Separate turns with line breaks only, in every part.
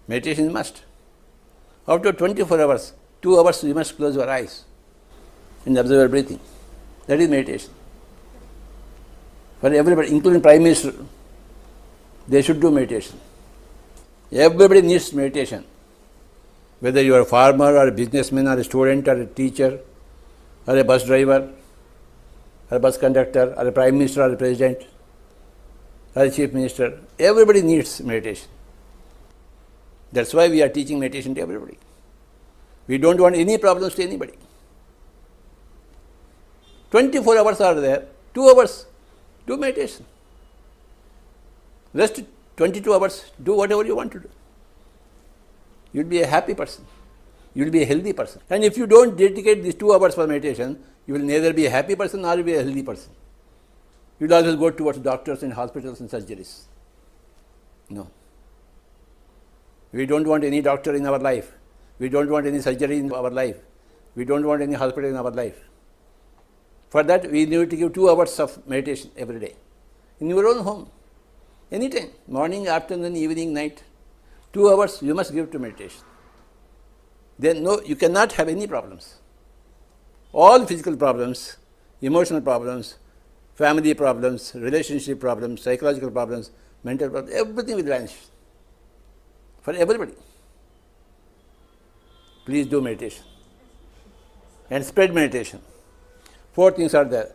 Meditation is must. After 24 hours, 2 hours you must close your eyes and observe your breathing. That is meditation. For everybody, including Prime Minister, they should do meditation. Everybody needs meditation. Whether you are a farmer or a businessman or a student or a teacher or a bus driver or a bus conductor or a Prime Minister or a President or a Chief Minister, everybody needs meditation. That's why we are teaching meditation to everybody. We don't want any problems to anybody. 24 hours are there, 2 hours, do meditation. Rest 22 hours, do whatever you want to do. You'll be a happy person. You'll be a healthy person. And if you don't dedicate these 2 hours for meditation, you will neither be a happy person nor be a healthy person. You'll always go towards doctors and hospitals and surgeries. No. We don't want any doctor in our life. We don't want any surgery in our life. We don't want any hospital in our life. For that, we need to give 2 hours of meditation every day. In your own home. Anytime. Morning, afternoon, evening, night. 2 hours you must give to meditation. Then no, you cannot have any problems. All physical problems, emotional problems, family problems, relationship problems, psychological problems, mental problems, everything will vanish. For everybody. Please do meditation. And spread meditation. 4 things are there.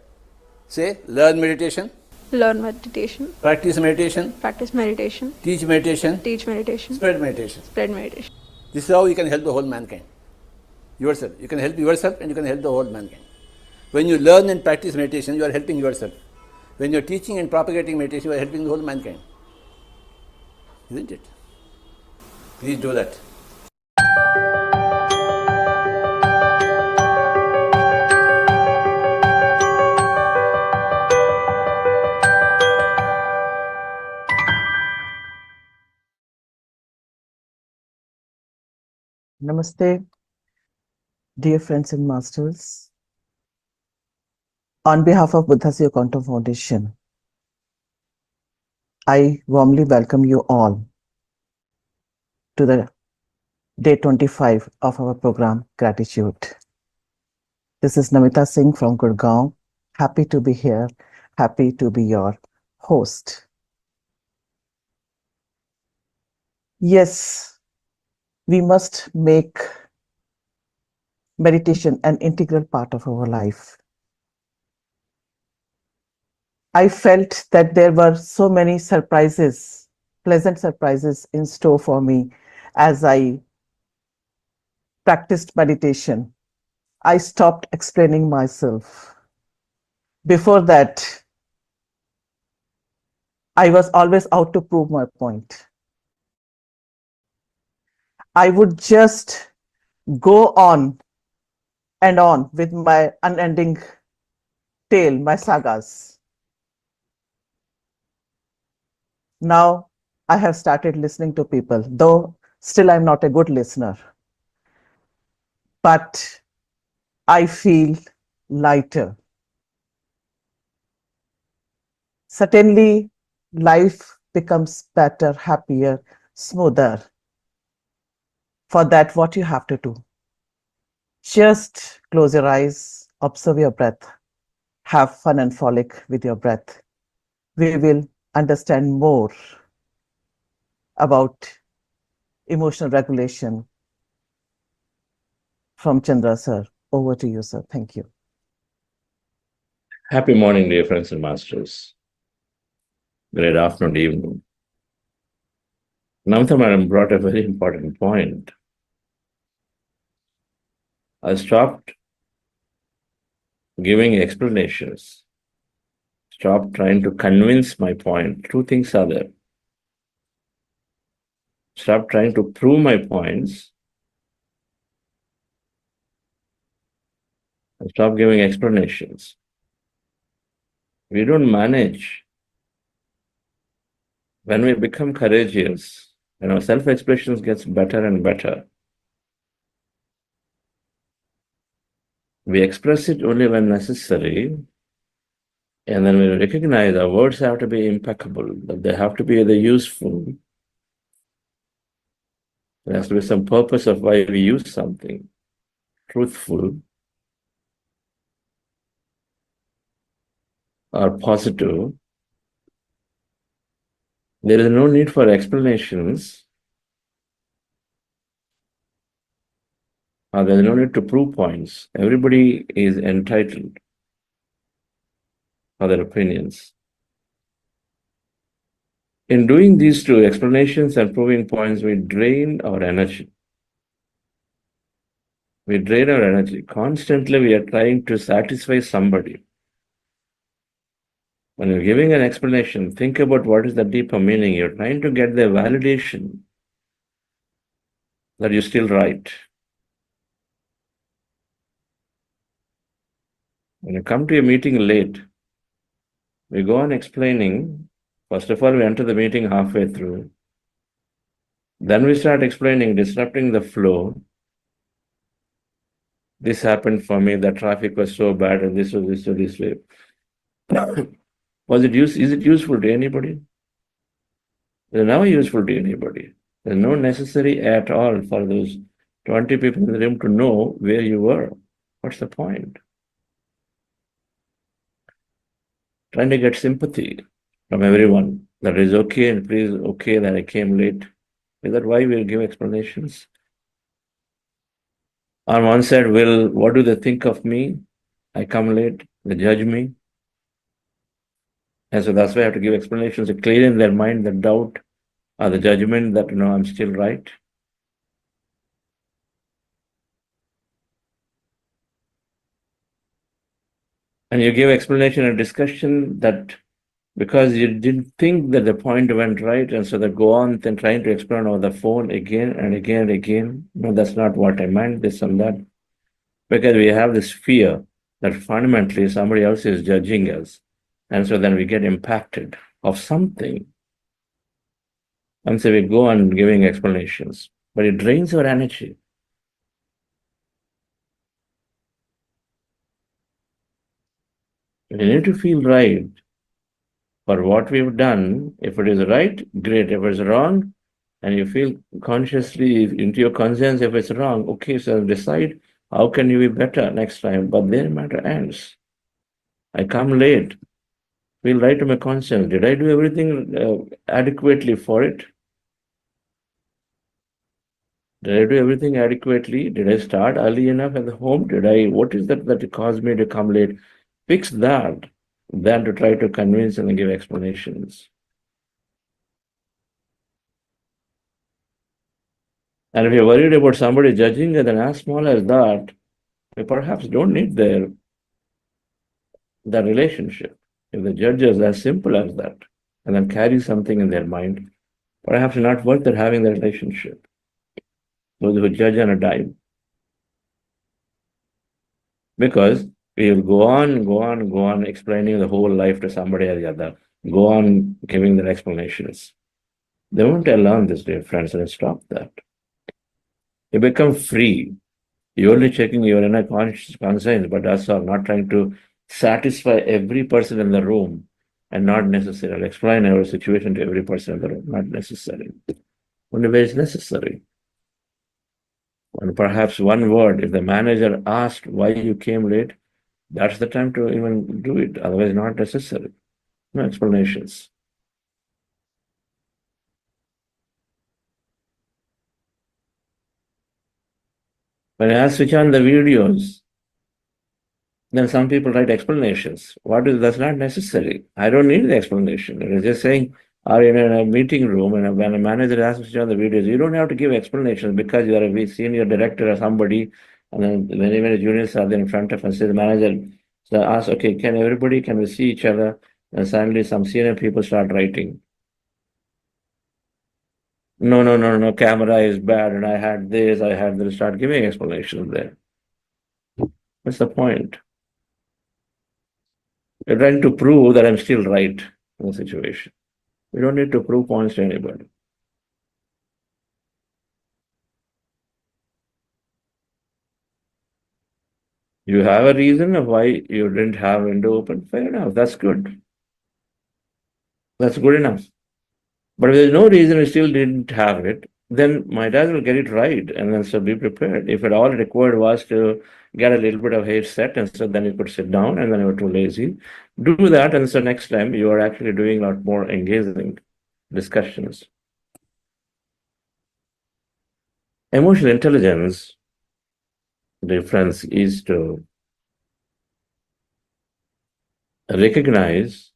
Say, learn meditation.
Learn meditation.
Practice meditation.
Practice meditation.
Teach meditation.
Teach meditation.
Spread meditation.
Spread meditation.
This is how you can help the whole mankind. Yourself. You can help yourself and you can help the whole mankind. When you learn and practice meditation, you are helping yourself. When you are teaching and propagating meditation, you are helping the whole mankind. Isn't it? Please do that.
Namaste, dear friends and masters. On behalf of Buddhasya Quantum Foundation, I warmly welcome you all to the day 25 of our program, Gratitude. This is Namita Singh from Gurgaon. Happy to be here. Happy to be your host. Yes, we must make meditation an integral part of our life. I felt that there were so many surprises, pleasant surprises in store for me as I practiced meditation. I stopped explaining myself. Before that, I was always out to prove my point. I would just go on and on with my unending tale, my sagas. Now I have started listening to people, though still I'm not a good listener. But I feel lighter. Certainly, life becomes better, happier, smoother For that, what you have to do, just close your eyes, observe your breath, have fun and frolic with your breath. We will understand more about emotional regulation from Chandra sir. Over to you, sir. Thank you.
Happy morning, dear friends and masters. Great afternoon, evening. Namita Madam brought a very important point. I stopped giving explanations, stopped trying to convince my point. Two things are there. Stop trying to prove my points and stop giving explanations. We don't manage. When we become courageous, and our self-expression gets better and better, we express it only when necessary, and then we recognize our words have to be impeccable, that they have to be either useful. There has to be some purpose of why we use something, truthful or positive. There is no need for explanations, or there is no need to prove points. Everybody is entitled for their opinions. In doing these two, explanations and proving points, we drain our energy. We drain our energy. Constantly, we are trying to satisfy somebody. When you're giving an explanation, think about what is the deeper meaning. You're trying to get the validation that you're still right. When you come to a meeting late, we go on explaining. First of all, we enter the meeting halfway through. Then we start explaining, disrupting the flow. This happened for me, the traffic was so bad, and this was this way. Is it useful to anybody? It's never useful to anybody. There's no necessary at all for those 20 people in the room to know where you were. What's the point? Trying to get sympathy from everyone that is okay and please okay that I came late. Is that why we'll give explanations? On one side, what do they think of me? I come late, they judge me. And so that's why I have to give explanations to clear in their mind the doubt or the judgment that, I'm still right. And you give explanation and discussion that because you didn't think that the point went right, and so they go on then trying to explain over the phone again and again and again. No, that's not what I meant, this and that. Because we have this fear that fundamentally somebody else is judging us. And so then we get impacted of something. And so we go on giving explanations, but it drains our energy. We need to feel right for what we've done. If it is right, great. If it's wrong, and you feel consciously into your conscience, if it's wrong, okay, so decide how can you be better next time. But their matter ends. I come late. Feel right to my conscience. Did I do everything adequately for it? Did I do everything adequately? Did I start early enough at the home? What is that caused me to come late? Fix that, than to try to convince and give explanations. And if you're worried about somebody judging you, then as small as that, we perhaps don't need the relationship. If the judge is as simple as that, and then carry something in their mind, perhaps not worth it having the relationship. Those who judge on a dime. Because we will go on explaining the whole life to somebody or the other. Go on giving their explanations. They won't learn this, dear friends, and stop that. You become free. You're only checking your inner conscience, but also not trying to satisfy every person in the room and not necessarily explain our situation to every person in the room. Not necessary. Only where it's necessary. And perhaps one word, if the manager asked why you came late, that's the time to even do it. Otherwise, not necessary. No explanations. When I switch on the videos, then some people write explanations. That's not necessary. I don't need the explanation. It is just saying, are you in a meeting room and when a manager asks you to switch on the videos, you don't have to give explanations because you are a senior director or somebody, and then when even the juniors are there in front of us, the manager asks, okay, can we see each other? And suddenly some senior people start writing. No, camera is bad, and I had this, start giving explanations there. What's the point? You're trying to prove that I'm still right in the situation. We don't need to prove points to anybody. You have a reason of why you didn't have window open, fair enough, that's good. That's good enough. But if there's no reason you still didn't have it, then might as well get it right and then so be prepared. If it all required was to get a little bit of hair set and so then you could sit down and then you were too lazy, do that and so next time you are actually doing a lot more engaging discussions. Emotional intelligence difference is to recognize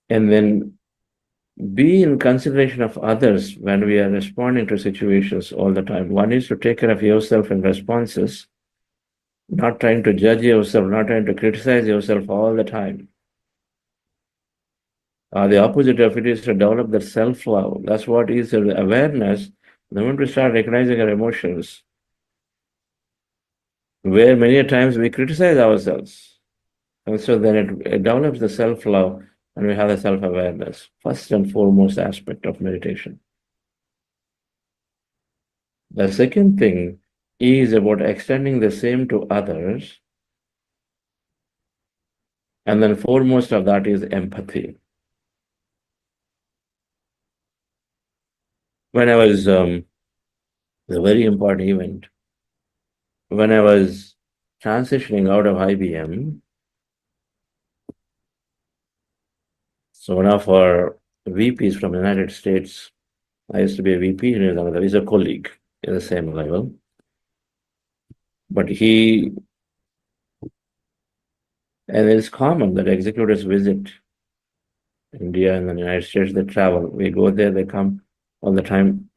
and then be in consideration of others when we are responding to situations all the time. One is to take care of yourself in responses, not trying to judge yourself, not trying to criticize yourself all the time. The opposite of it is to develop that self-love. That's what is awareness. The moment we start recognizing our emotions, where many a times we criticize ourselves. And so then it develops the self-love and we have the self-awareness, first and foremost aspect of meditation. The second thing is about extending the same to others. And then foremost of that is empathy. When I was, a very important event, when I was transitioning out of IBM, so one of our VPs from the United States, I used to be a VP, and he's a colleague in the same level. But and it's common that executives visit India and the United States, they travel. We go there, they come all the time.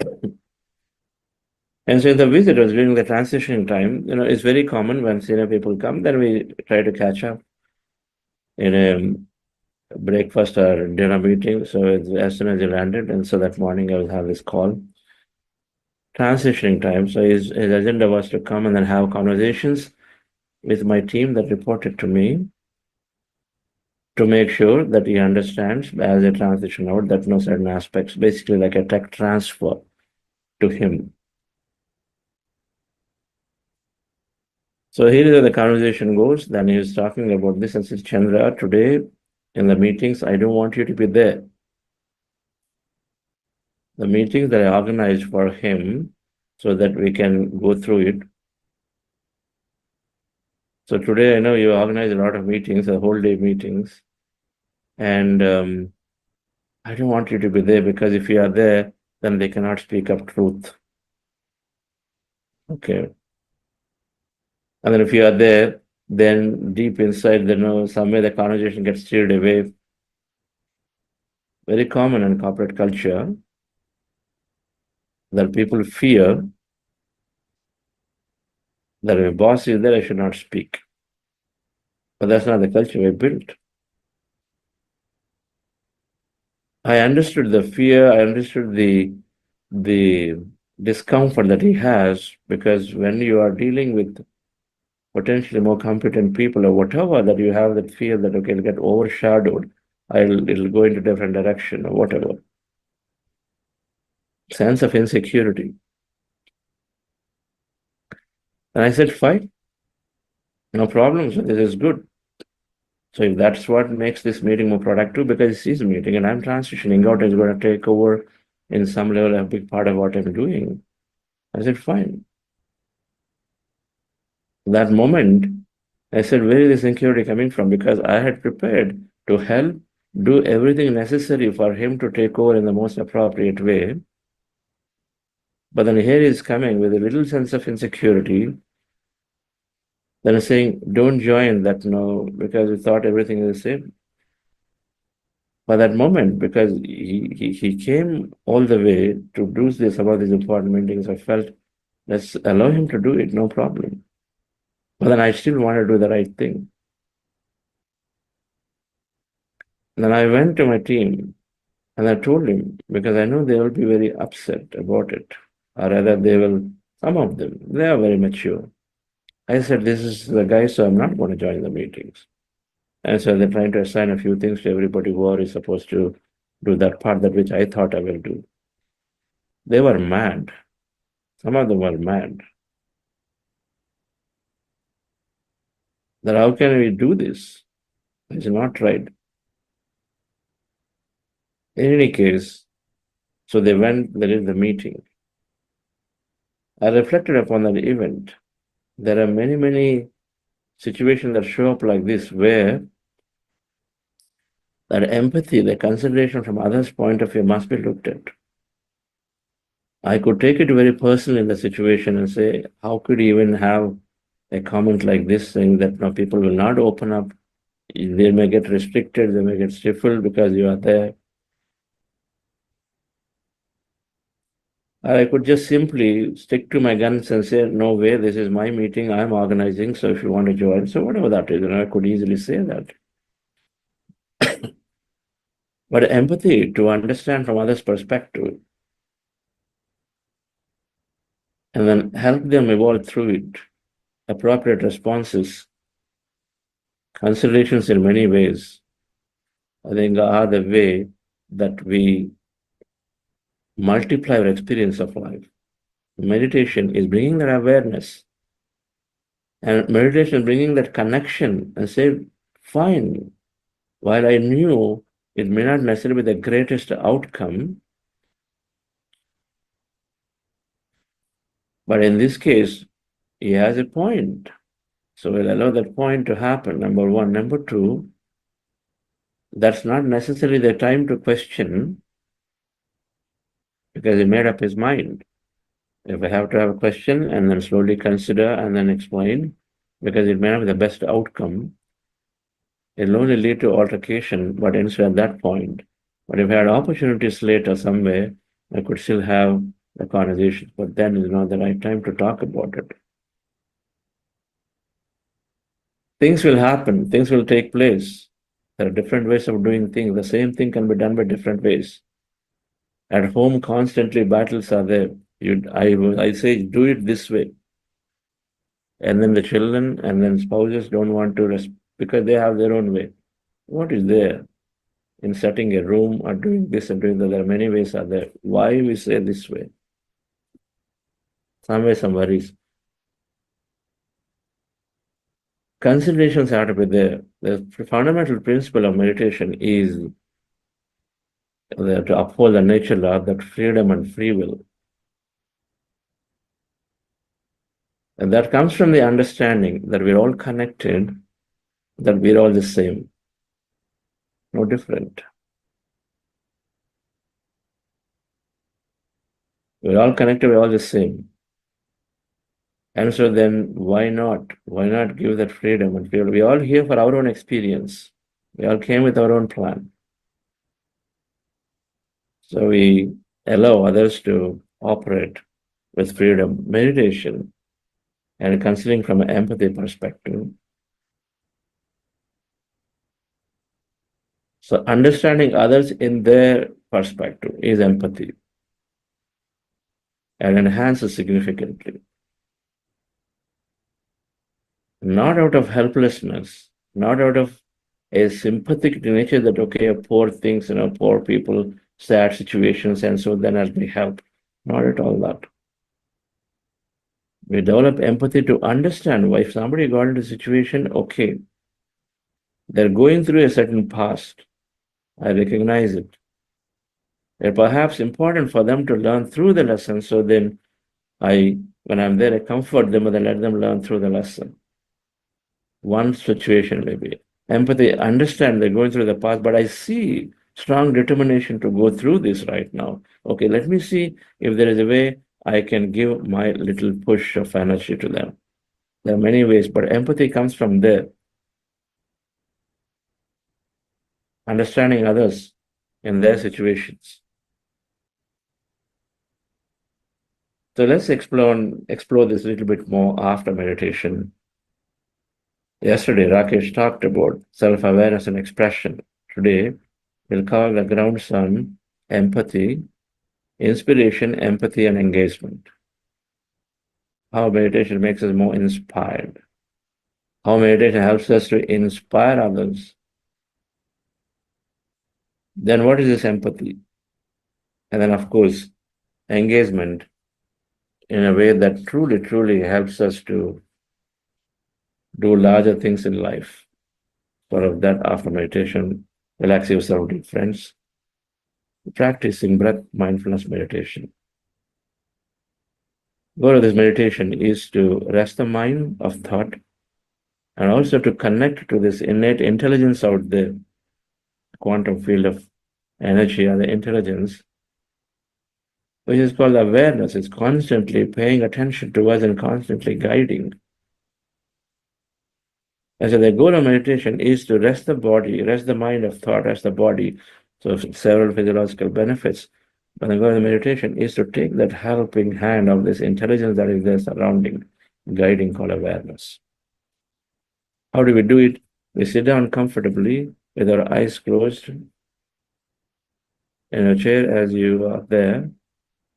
And so the visitors during the transition time, it's very common when senior people come, then we try to catch up in a breakfast or dinner meeting. So as soon as he landed, and so that morning I will have this call. Transitioning time. So his agenda was to come and then have conversations with my team that reported to me to make sure that he understands as a transition out that no certain aspects, basically like a tech transfer to him. So here is where the conversation goes. Then he was talking about this and says, Chandra, today in the meetings, I don't want you to be there. The meetings that I organized for him so that we can go through it. So today I know you organize a lot of meetings, a whole day meetings. And I don't want you to be there because if you are there, then they cannot speak up truth. Okay. And then if you are there, then deep inside, some way the conversation gets steered away. Very common in corporate culture that people fear that if a boss is there, I should not speak. But that's not the culture we built. I understood the fear, I understood the discomfort that he has, because when you are dealing with potentially more competent people or whatever, that you have that fear that, okay, it'll get overshadowed, it'll go into different direction or whatever. Sense of insecurity. And I said, fine, no problem, so this is good. So if that's what makes this meeting more productive, because it's his meeting and I'm transitioning out, is going to take over in some level a big part of what I'm doing. I said, fine. That moment, I said, where is this insecurity coming from? Because I had prepared to help do everything necessary for him to take over in the most appropriate way. But then here he is coming with a little sense of insecurity. Then saying, don't join that no, because we thought everything is the same. By that moment, because he came all the way to do this about these important meetings, I felt, let's allow him to do it, no problem. But then I still want to do the right thing. And then I went to my team and I told him, because I know they will be very upset about it, or rather they will, some of them, they are very mature. I said, this is the guy, so I'm not going to join the meetings. And so they're trying to assign a few things to everybody who is supposed to do that part that which I thought I will do. They were mad. Some of them were mad. That how can we do this? It's not right. In any case, so they went, there is the meeting. I reflected upon that event. There are many, many situations that show up like this where that empathy, the consideration from others' point of view must be looked at. I could take it very personally in the situation and say, how could you even have a comment like this saying that now people will not open up, they may get restricted, they may get stifled because you are there. Or I could just simply stick to my guns and say, no way, this is my meeting, I'm organizing, so if you want to join, so whatever that is, I could easily say that. But empathy, to understand from others' perspective, and then help them evolve through it, appropriate responses, considerations in many ways, I think are the way that we multiply our experience of life. Meditation is bringing that awareness, and meditation is bringing that connection and say, fine, while I knew it may not necessarily be the greatest outcome, but in this case, he has a point. So we'll allow that point to happen, number one. Number two, that's not necessarily the time to question because he made up his mind. If I have to have a question and then slowly consider and then explain, because it may not be the best outcome, it'll only lead to altercation, but instead at that point. But if I had opportunities later somewhere, I could still have the conversation, but then is not the right time to talk about it. Things will happen, things will take place. There are different ways of doing things. The same thing can be done by different ways. At home, constantly battles are there. I say, do it this way. And then the children and then spouses don't want to because they have their own way. What is there in setting a room or doing this and doing that? There are many ways are there. Why we say this way? Some way, some worries. Considerations have to be there. The fundamental principle of meditation is to uphold the nature law, that freedom and free will. And that comes from the understanding that we're all connected, that we're all the same, no different. We're all connected, we're all the same. And so then why not? Why not give that freedom and freedom? We're all here for our own experience. We all came with our own plan. So we allow others to operate with freedom. Meditation and considering from an empathy perspective. So understanding others in their perspective is empathy and enhances significantly. Not out of helplessness, not out of a sympathetic nature that, okay, poor things, poor people, sad situations, and so then I'll be help. Not at all that. We develop empathy to understand why if somebody got into a situation, okay, they're going through a certain past. I recognize it. It's perhaps important for them to learn through the lesson. So then when I'm there, I comfort them and then let them learn through the lesson. One situation maybe. Empathy, understand they're going through the path, but I see strong determination to go through this right now. Okay, let me see if there is a way I can give my little push of energy to them. There are many ways, but empathy comes from there. Understanding others in their situations. So let's explore this a little bit more after meditation. Yesterday, Rakesh talked about self-awareness and expression. Today, we'll cover the grounds on empathy, inspiration, empathy, and engagement. How meditation makes us more inspired. How meditation helps us to inspire others. Then what is this empathy? And then, of course, engagement in a way that truly, truly helps us to do larger things in life. Sort of that after meditation, relax yourself, dear friends. Practicing breath mindfulness meditation. Goal of this meditation is to rest the mind of thought and also to connect to this innate intelligence out there, quantum field of energy or the intelligence, which is called awareness. It's constantly paying attention to us and constantly guiding. And so the goal of meditation is to rest the body, rest the mind of thought, rest the body. So several physiological benefits. But the goal of meditation is to take that helping hand of this intelligence that is there surrounding, guiding called awareness. How do we do it? We sit down comfortably with our eyes closed in a chair as you are there,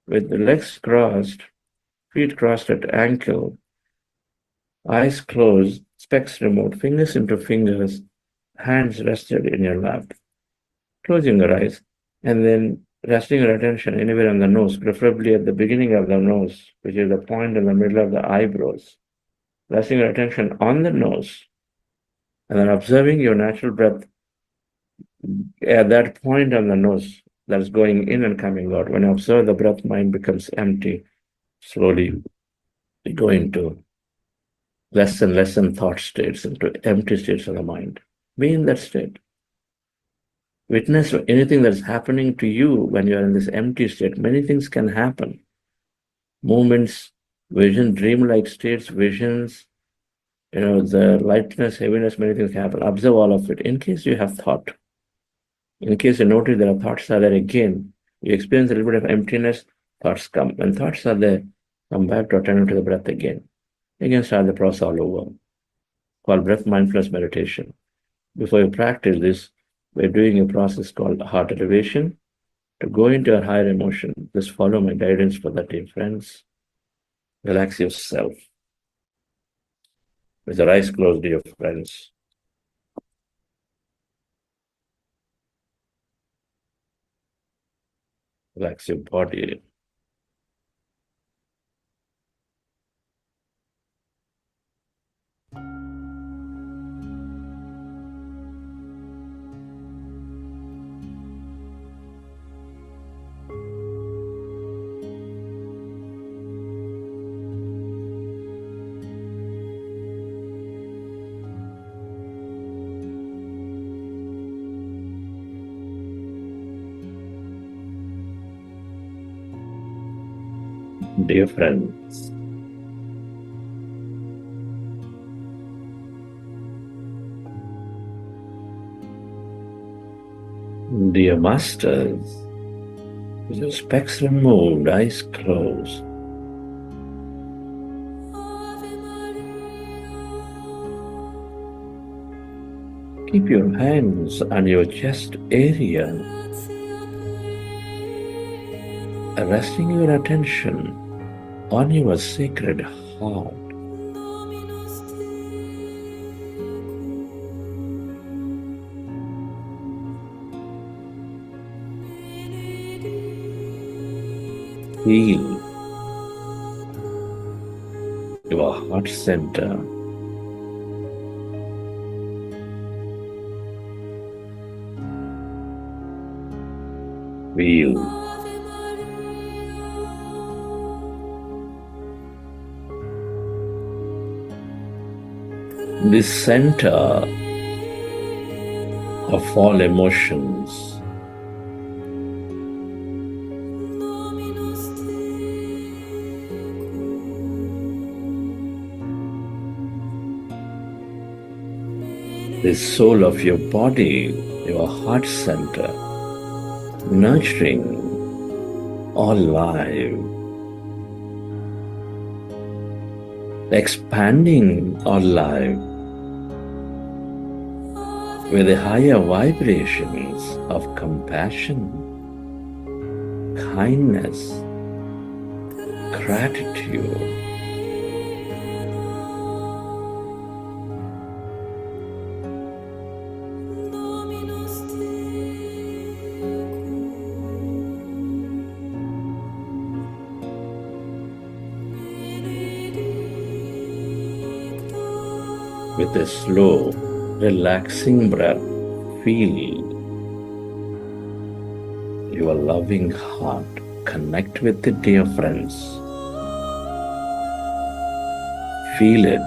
with the legs crossed, feet crossed at ankle, eyes closed, specs removed, fingers into fingers, hands rested in your lap. Closing your eyes and then resting your attention anywhere on the nose, preferably at the beginning of the nose, which is the point in the middle of the eyebrows. Resting your attention on the nose and then observing your natural breath at that point on the nose that is going in and coming out. When you observe the breath, mind becomes empty. Slowly we go into less and less in thought states, into empty states of the mind. Be in that state. Witness anything that's happening to you when you're in this empty state. Many things can happen. Movements, vision, dreamlike states, visions, the lightness, heaviness, many things happen. Observe all of it. In case you have thought, in case you notice there are thoughts are there again, you experience a little bit of emptiness, thoughts come. When thoughts are there, come back to attend to the breath again. Again, start the process all over. Called breath mindfulness meditation. Before you practice this, we're doing a process called heart elevation. To go into a higher emotion, just follow my guidance for that, dear friends. Relax yourself. With your eyes closed, dear friends. Relax your body. Dear friends, dear masters, with your specs removed, eyes closed, keep your hands on your chest area, resting your attention on your sacred heart. Feel your heart center. Feel the center of all emotions. The soul of your body, your heart center, nurturing all life, expanding all life with the higher vibrations of compassion, kindness, gratitude. With a slow, relaxing breath, feel your loving heart connect with the dear friends. Feel it.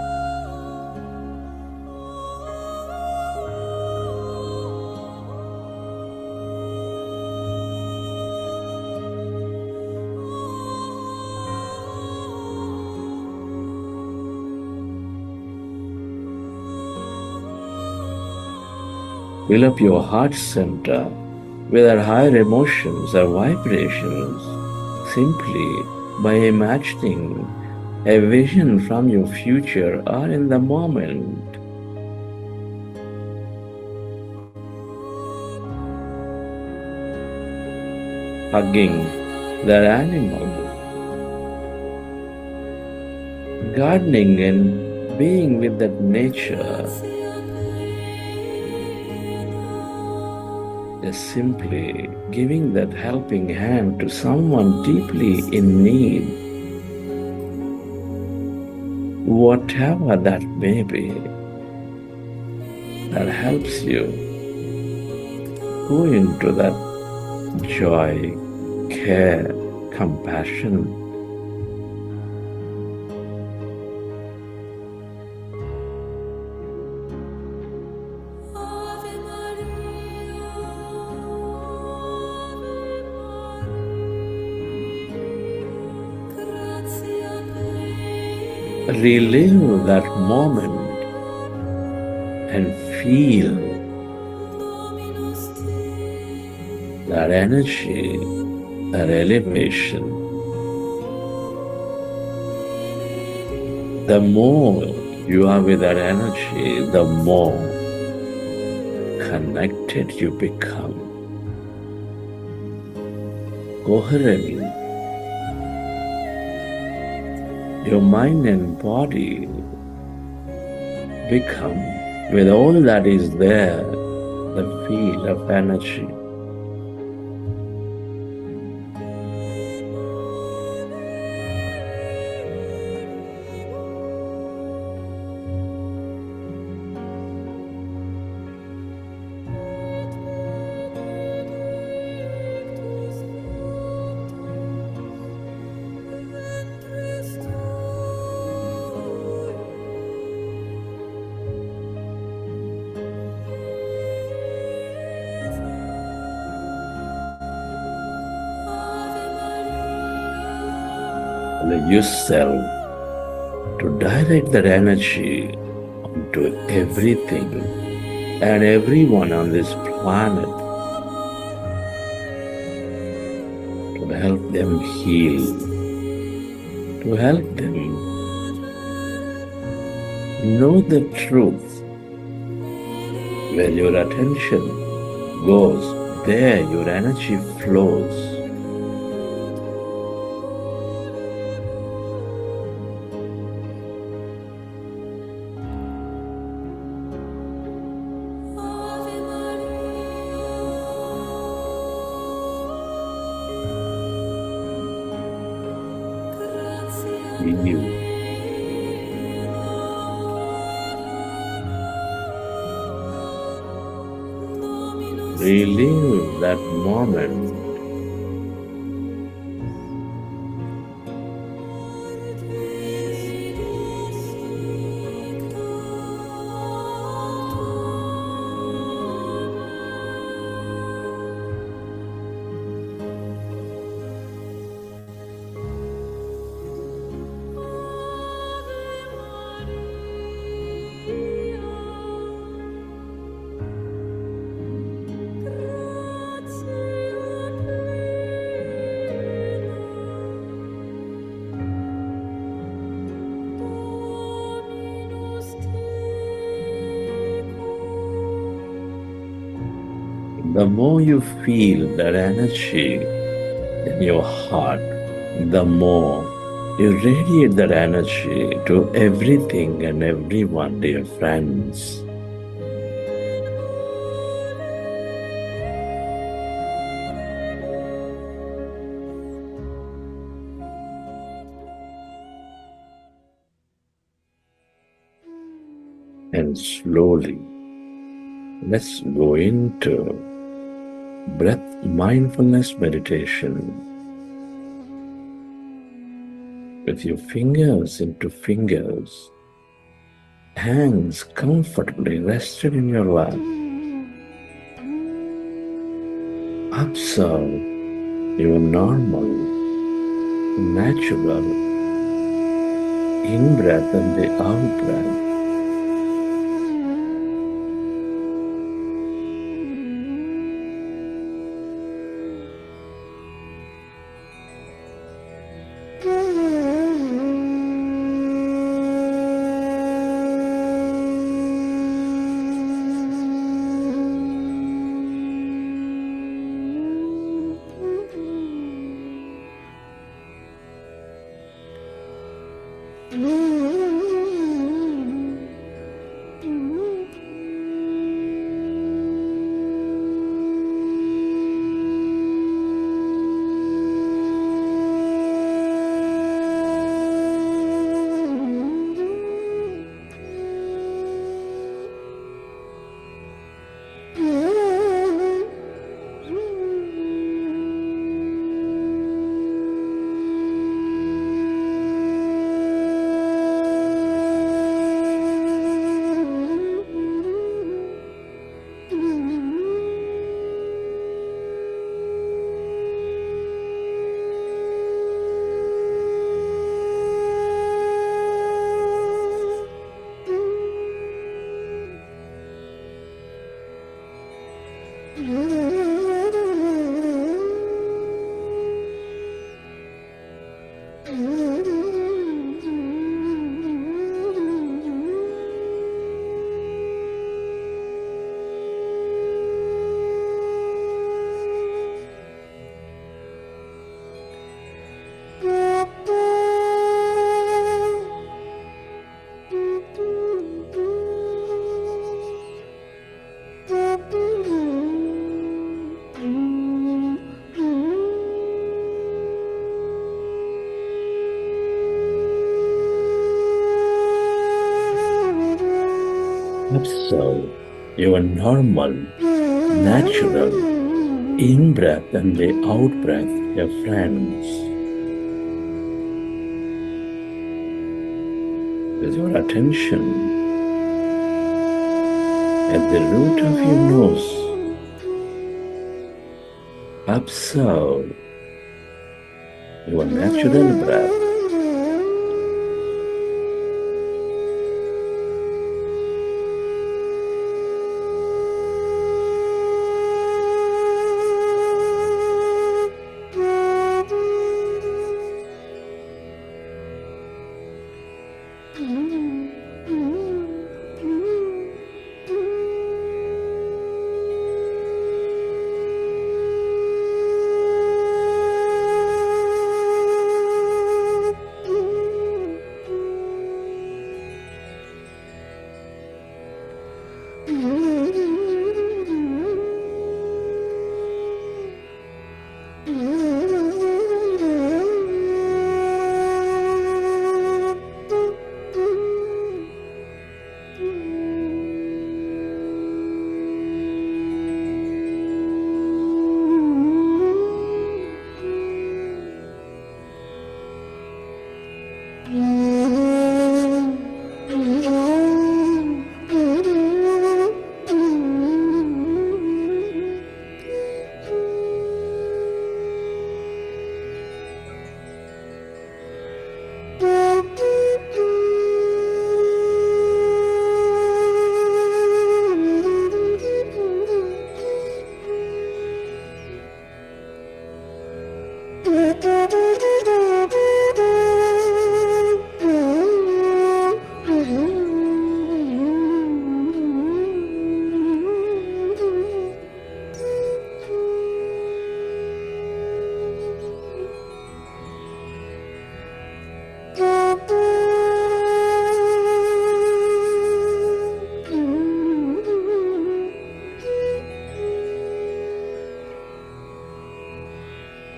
Fill up your heart center with our higher emotions or vibrations simply by imagining a vision from your future or in the moment. Hugging that animal, gardening and being with that nature. Just simply giving that helping hand to someone deeply in need, whatever that may be, that helps you go into that joy, care, compassion. Relive that moment and feel that energy, that elevation. The more you are with that energy, the more connected you become, coherent. Your mind and body become, with all that is there, the field of energy. Allow yourself to direct that energy onto everything and everyone on this planet to help them heal, to help them know the truth. Where your attention goes, there your energy flows. Renew. Relive that moment the more you feel that energy in your heart, the more you radiate that energy to everything and everyone, dear friends. And slowly, let's go into breath mindfulness meditation with your fingers into fingers, hands comfortably rested in your lap. Observe your normal, natural in-breath and the out-breath. Observe your normal, natural in-breath and the out-breath, dear friends. With your attention at the root of your nose, observe your natural breath.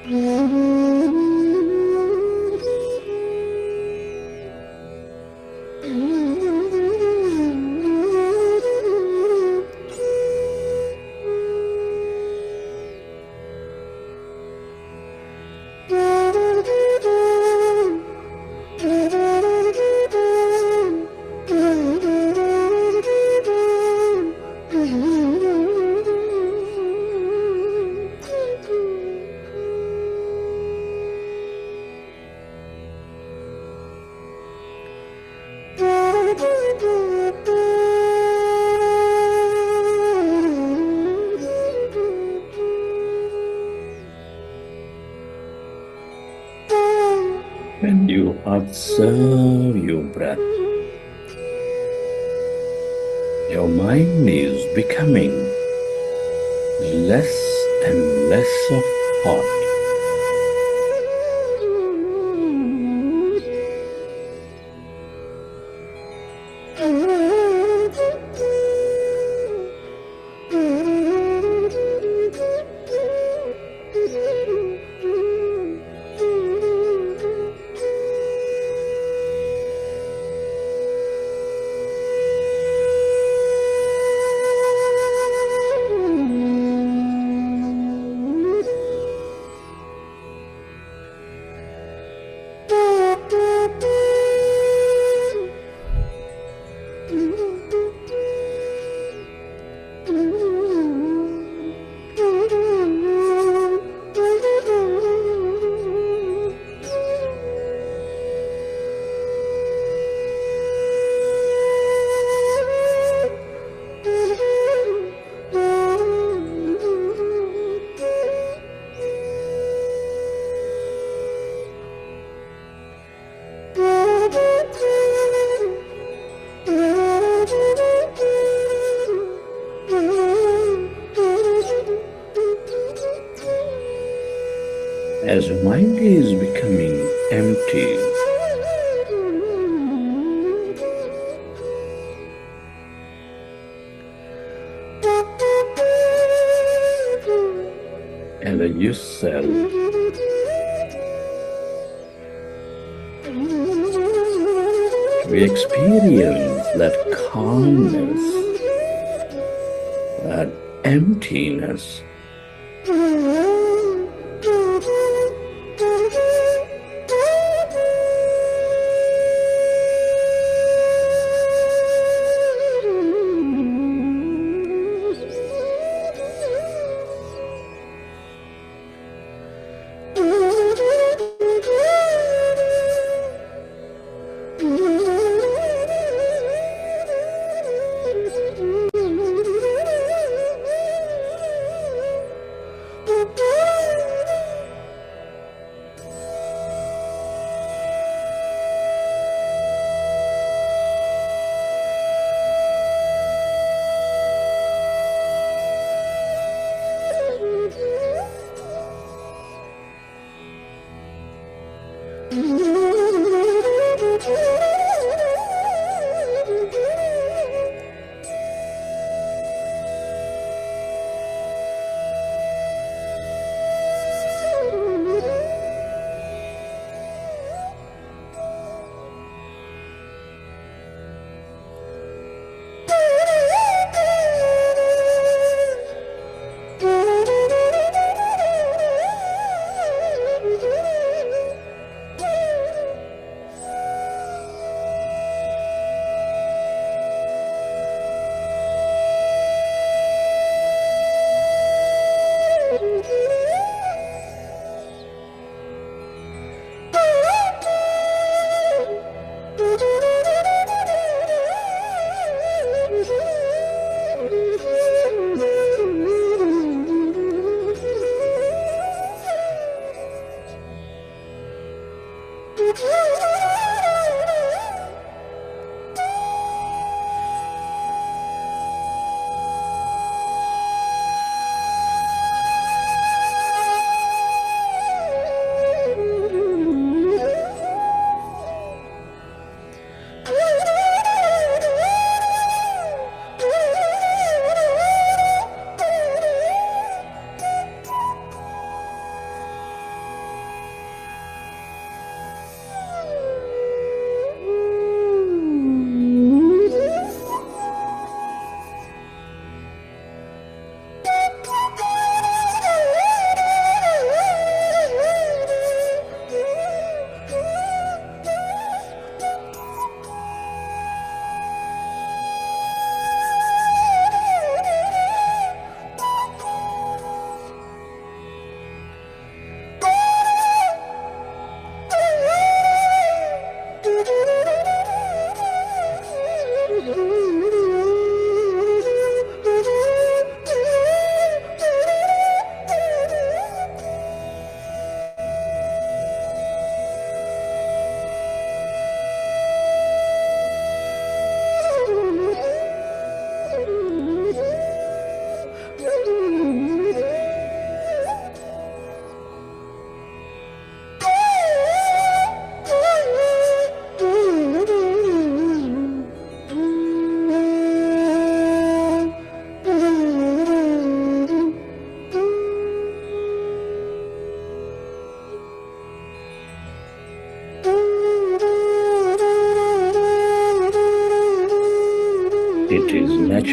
When you observe your breath, your mind is becoming less and less of thought. As your mind is becoming empty, allow yourself to experience that calmness, that emptiness.
Thank you.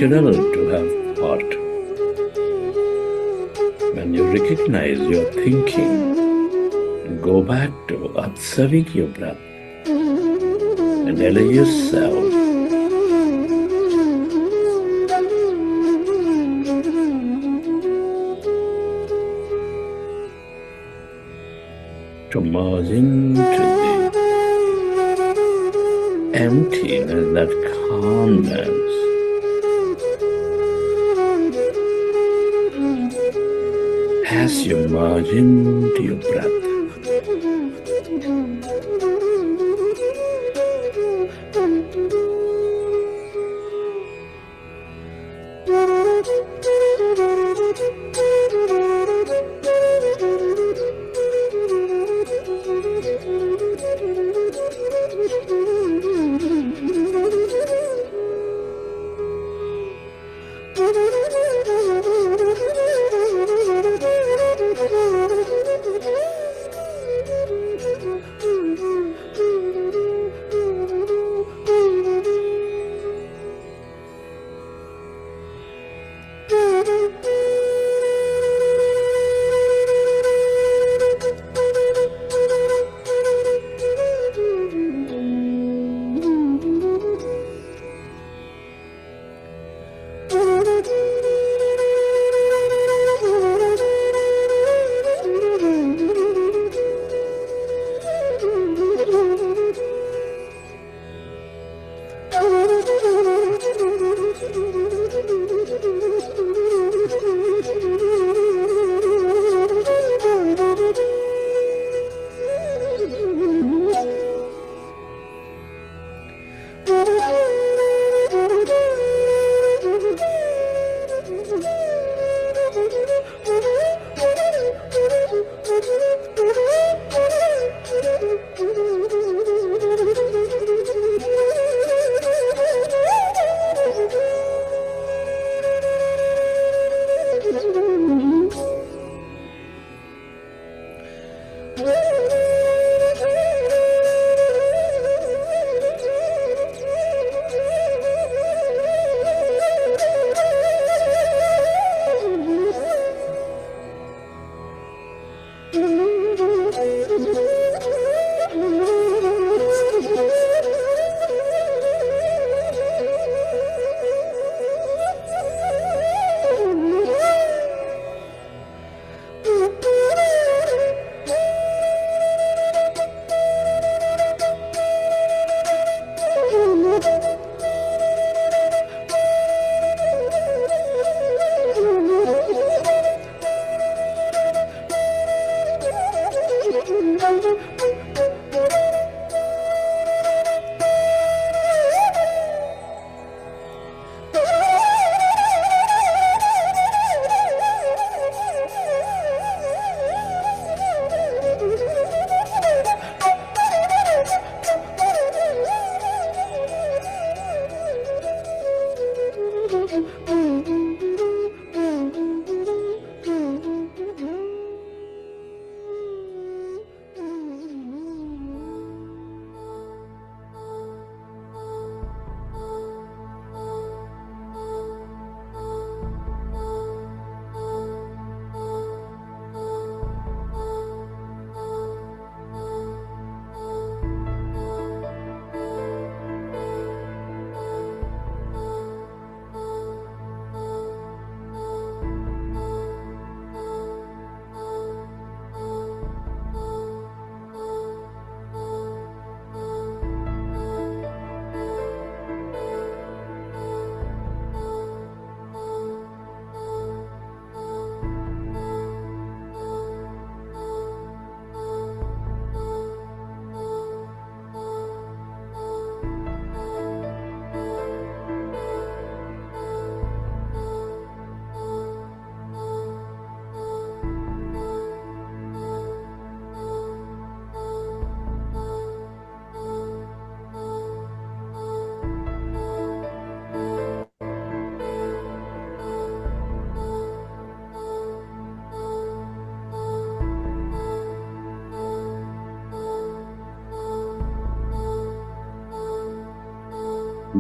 natural to have thought. When you recognize your thinking, go back to observing your breath and allow yourself to merge into the emptiness, that calmness. As you merge into your breath,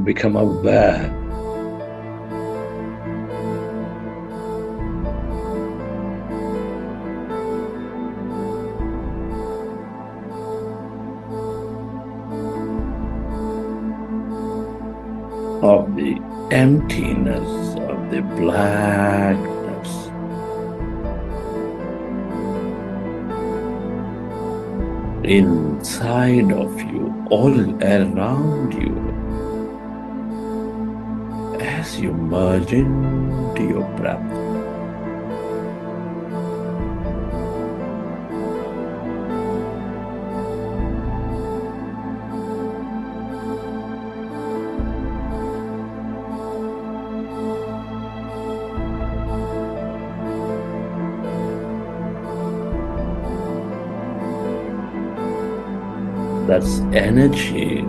become aware of the emptiness, of the blackness. Inside of you, all around you, as you merge into your breath. That's energy.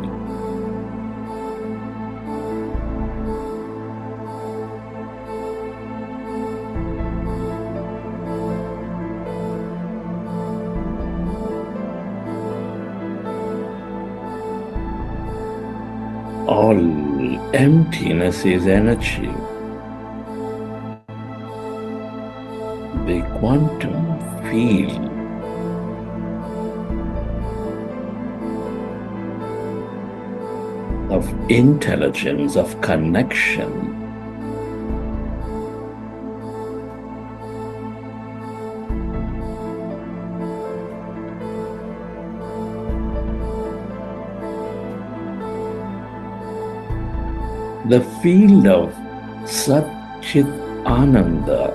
All emptiness is energy. The quantum field of intelligence, of connection, the field of Sat Chit Ananda,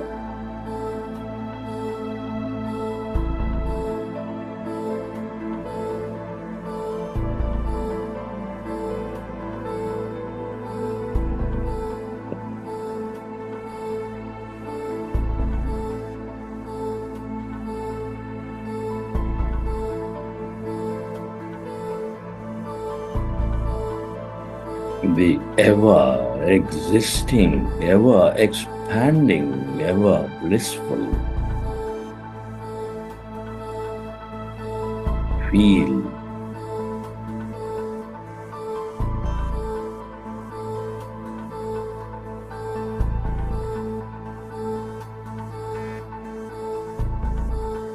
the ever existing, ever expanding, ever blissful field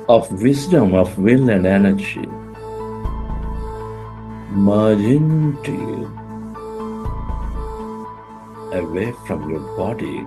of wisdom, of will and energy merge into you, away from your body.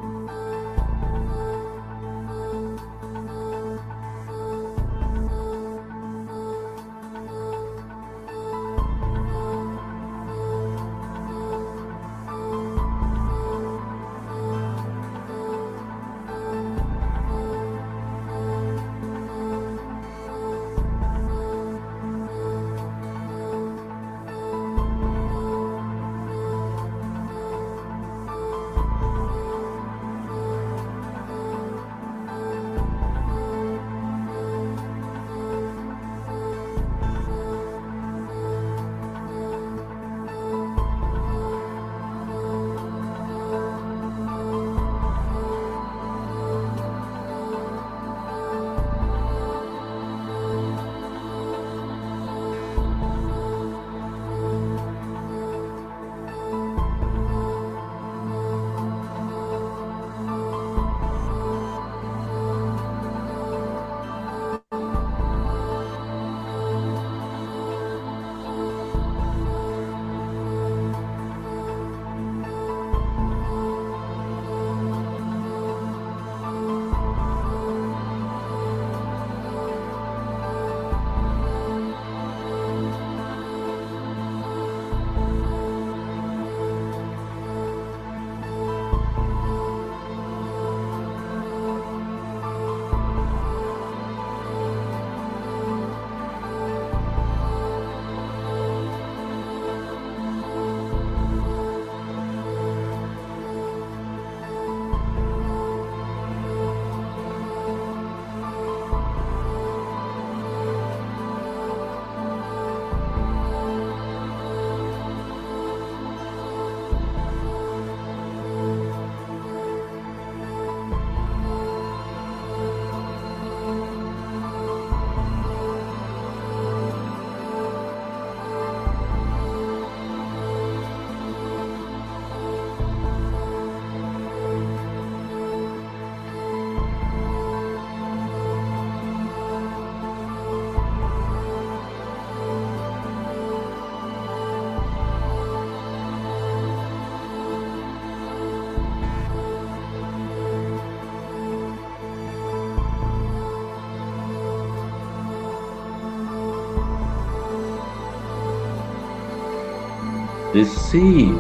They see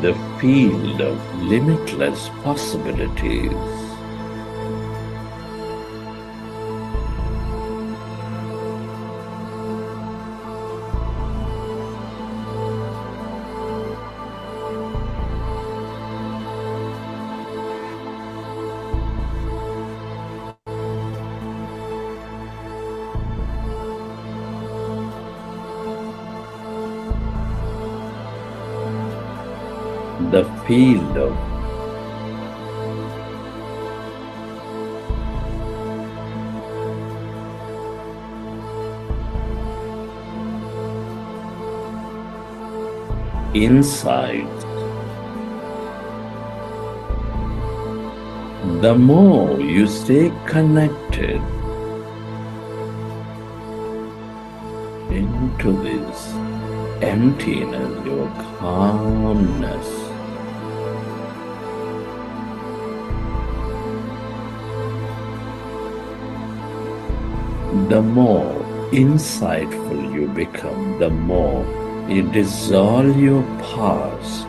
the field of limitless possibilities. The field of insight. The more you stay connected into this emptiness, your calmness, the more insightful you become, the more you dissolve your past.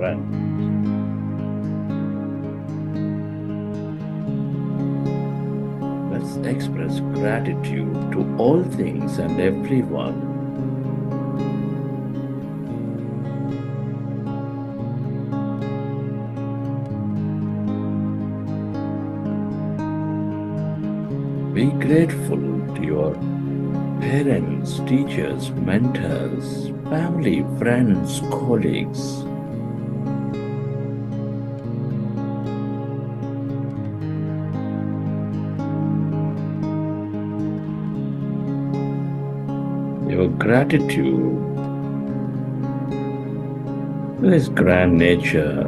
friend. Let's express gratitude to all things and everyone. Be grateful to your parents, teachers, mentors, family, friends, colleagues. Your gratitude is grand nature,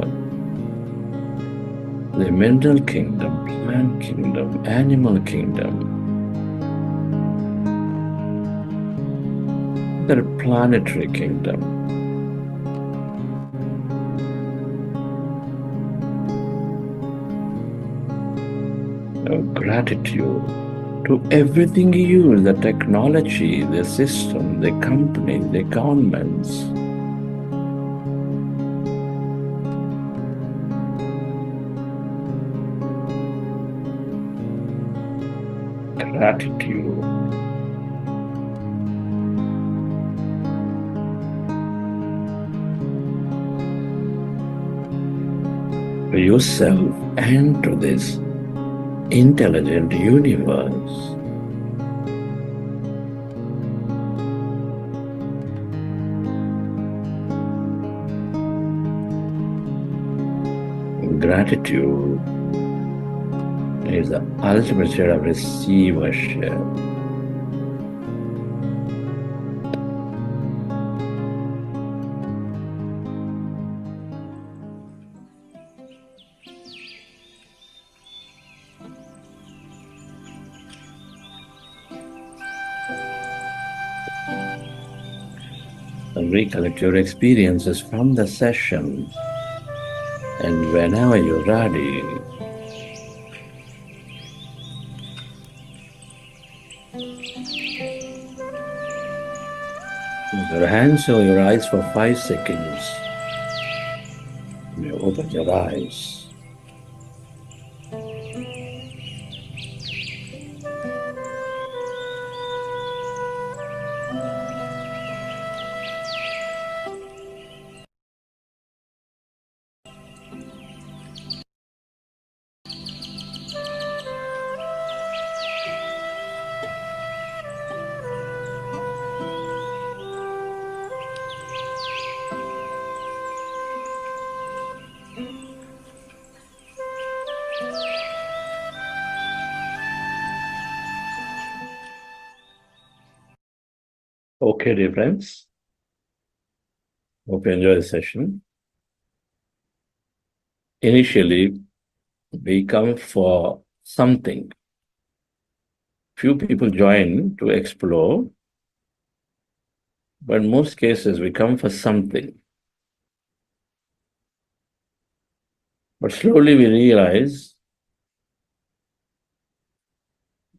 the mineral kingdom, plant kingdom, animal kingdom, the planetary kingdom. Your gratitude to everything you use, the technology, the system, the company, the governments. Gratitude. To yourself and to this intelligent universe. Gratitude is the ultimate state of receivership. Recollect your experiences from the session, and whenever you're ready, with your hands over your eyes for 5 seconds. You open your eyes. Okay, dear friends. Hope you enjoy the session. Initially, we come for something. Few people join to explore, but in most cases, we come for something. But slowly we realize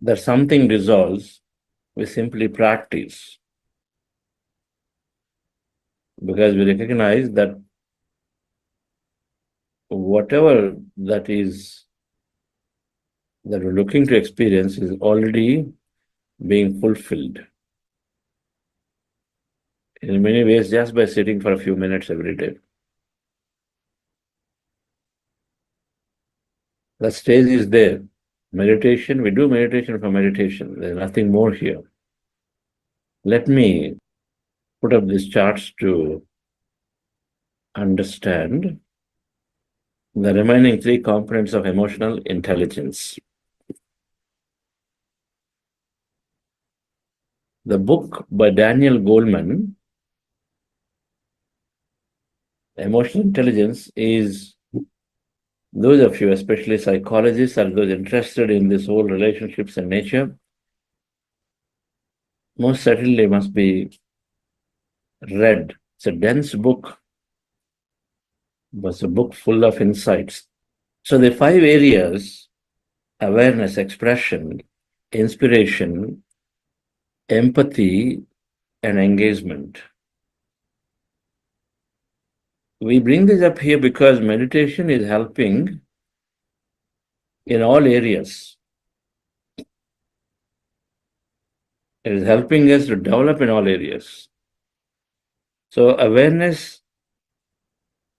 that something dissolves, we simply practice. Because we recognize that whatever that is that we're looking to experience is already being fulfilled. In many ways, just by sitting for a few minutes every day. The stage is there. Meditation, we do meditation for meditation. There's nothing more here. Let me put up these charts to understand the remaining 3 components of emotional intelligence. The book by Daniel Goleman, Emotional Intelligence, is those of you, especially psychologists or those interested in this whole relationships and nature, most certainly must be read. It's a dense book, but it's a book full of insights. So the 5 areas: awareness, expression, inspiration, empathy, and engagement. we bring this up here because meditation is helping in all areas. It is helping us to develop in all areas. So awareness,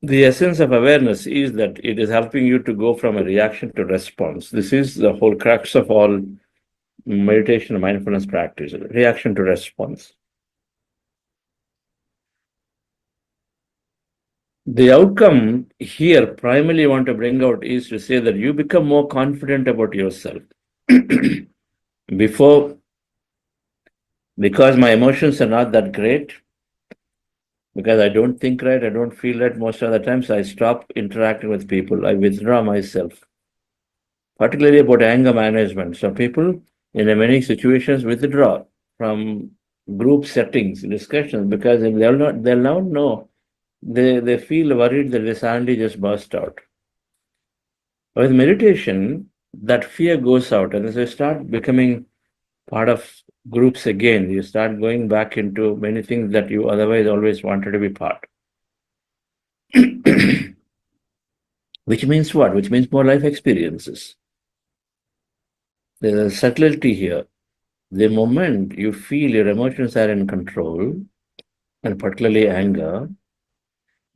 the essence of awareness is that it is helping you to go from a reaction to response. This is the whole crux of all meditation and mindfulness practice, reaction to response. The outcome here primarily want to bring out is to say that you become more confident about yourself. Before, because my emotions are not that great, because I don't think right, I don't feel right most of the times, I stop interacting with people. I withdraw myself, particularly about anger management. So people in many situations withdraw from group settings, discussions, because they'll not know. They feel worried that they suddenly just burst out. With meditation, that fear goes out, and as you start becoming part of groups again, you start going back into many things that you otherwise always wanted to be part. Which means what? Which means more life experiences. There's a subtlety here. The moment you feel your emotions are in control, and particularly anger,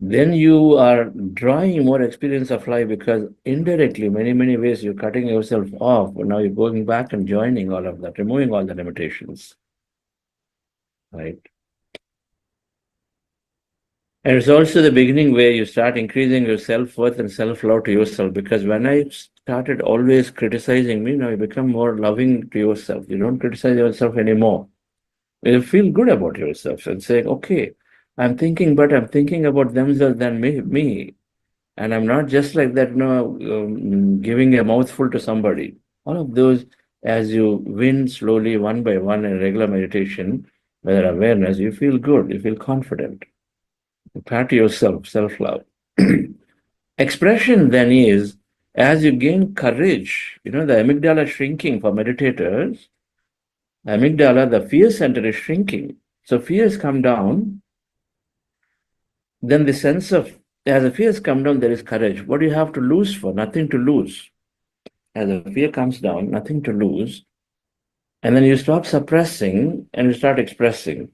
then you are drawing more experience of life because indirectly, many ways, you're cutting yourself off. Now you're going back and joining all of that, removing all the limitations. Right? And it's also the beginning where you start increasing your self-worth and self-love to yourself. Because when I started always criticizing me, now you become more loving to yourself. You don't criticize yourself anymore. You feel good about yourself and say, okay, I'm thinking about themselves than me. And I'm not just like that, giving a mouthful to somebody. All of those, as you win slowly, one by one, in regular meditation, whether awareness, you feel good, you feel confident. You pat yourself, self-love. Expression then is, as you gain courage, the amygdala shrinking for meditators, amygdala, the fear center is shrinking. So fears come down, then the sense of, as the fears come down, there is courage. What do you have to lose for? Nothing to lose. As the fear comes down, nothing to lose. And then you stop suppressing and you start expressing.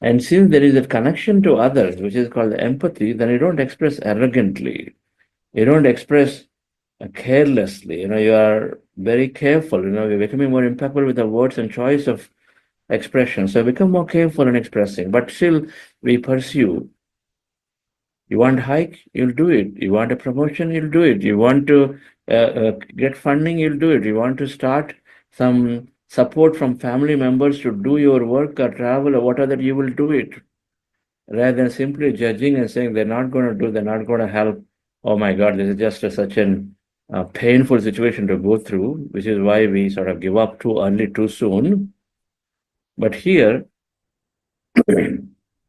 And since there is a connection to others, which is called empathy, then you don't express arrogantly. You don't express carelessly. You are very careful. You're becoming more impeccable with the words and choice of expression. So become more careful in expressing. But still, we pursue. You want hike, you'll do it. You want a promotion, you'll do it. You want to get funding, you'll do it. You want to start some support from family members to do your work or travel or whatever, you will do it. Rather than simply judging and saying they're not going to do, they're not going to help. Oh my God, this is just such an painful situation to go through, which is why we sort of give up too early, too soon. But here,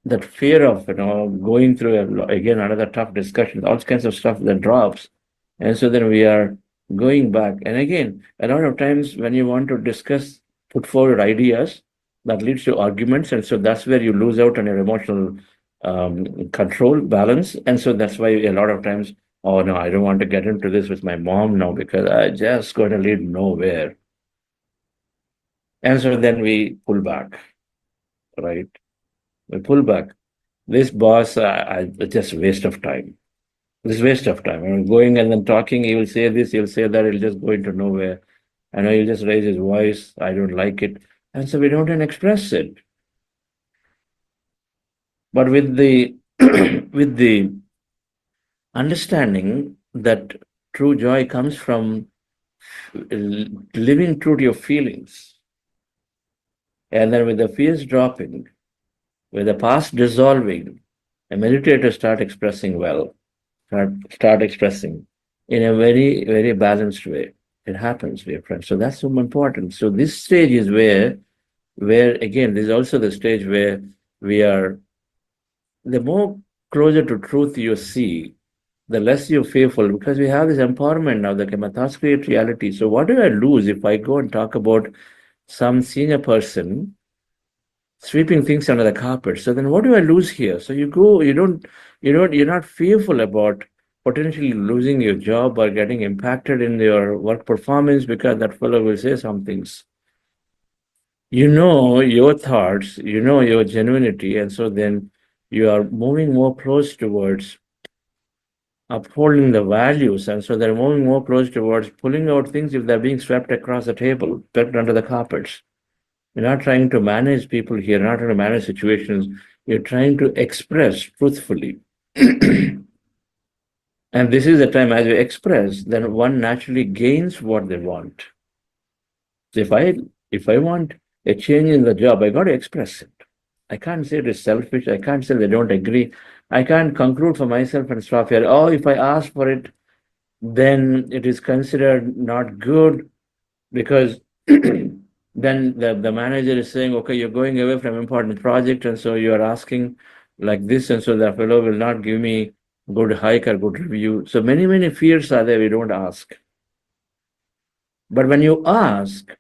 that fear of going through again another tough discussion, all kinds of stuff that drops, and so then we are going back. And again, a lot of times when you want to discuss, put forward ideas, that leads to arguments, and so that's where you lose out on your emotional control, balance, and so that's why a lot of times, oh no, I don't want to get into this with my mom now because I just going to lead nowhere, and so then we pull back, right? We pull back. This boss, just waste of time. This waste of time. Going and then talking, he will say this, he'll say that, he'll just go into nowhere. I know he'll just raise his voice. I don't like it. And so we don't even express it. But with the with the understanding that true joy comes from living true to your feelings. And then with the fears dropping, with the past dissolving, a meditator start expressing well, start expressing in a very balanced way. It happens, dear friends. So that's so important. So this stage is where again, this is also the stage where we are, the more closer to truth you see, the less you're fearful, because we have this empowerment now that my thoughts create reality. So what do I lose if I go and talk about some senior person, sweeping things under the carpet. So then what do I lose here? So you go, you're not fearful about potentially losing your job or getting impacted in your work performance because that fellow will say some things. You know your thoughts, you know your genuinity, and so then you are moving more close towards upholding the values, and so they're moving more close towards pulling out things if they're being swept across the table, swept under the carpets. You're not trying to manage people here, not trying to manage situations. You're trying to express truthfully. And this is the time as you express, then one naturally gains what they want. So if I want a change in the job, I got to express it. I can't say it is selfish. I can't say they don't agree. I can't conclude for myself and stop here. Oh, if I ask for it, then it is considered not good because then the manager is saying, okay, you're going away from important project, and so you're asking like this, and so the fellow will not give me good hike or good review. So many fears are there. We don't ask. But when you ask,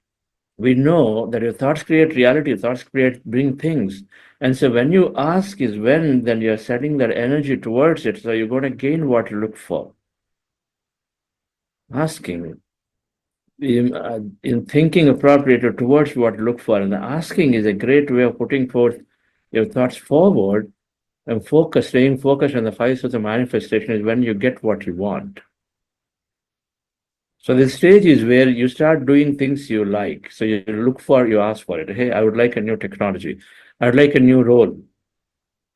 we know that your thoughts create reality, your thoughts bring things. And so when you ask is when then you're setting that energy towards it. So you're going to gain what you look for. Asking in thinking appropriately towards what you look for. And the asking is a great way of putting forth your thoughts forward and staying focused on the five sources of manifestation is when you get what you want. So the stage is where you start doing things you like. So you ask for it. Hey, I would like a new technology. I'd like a new role.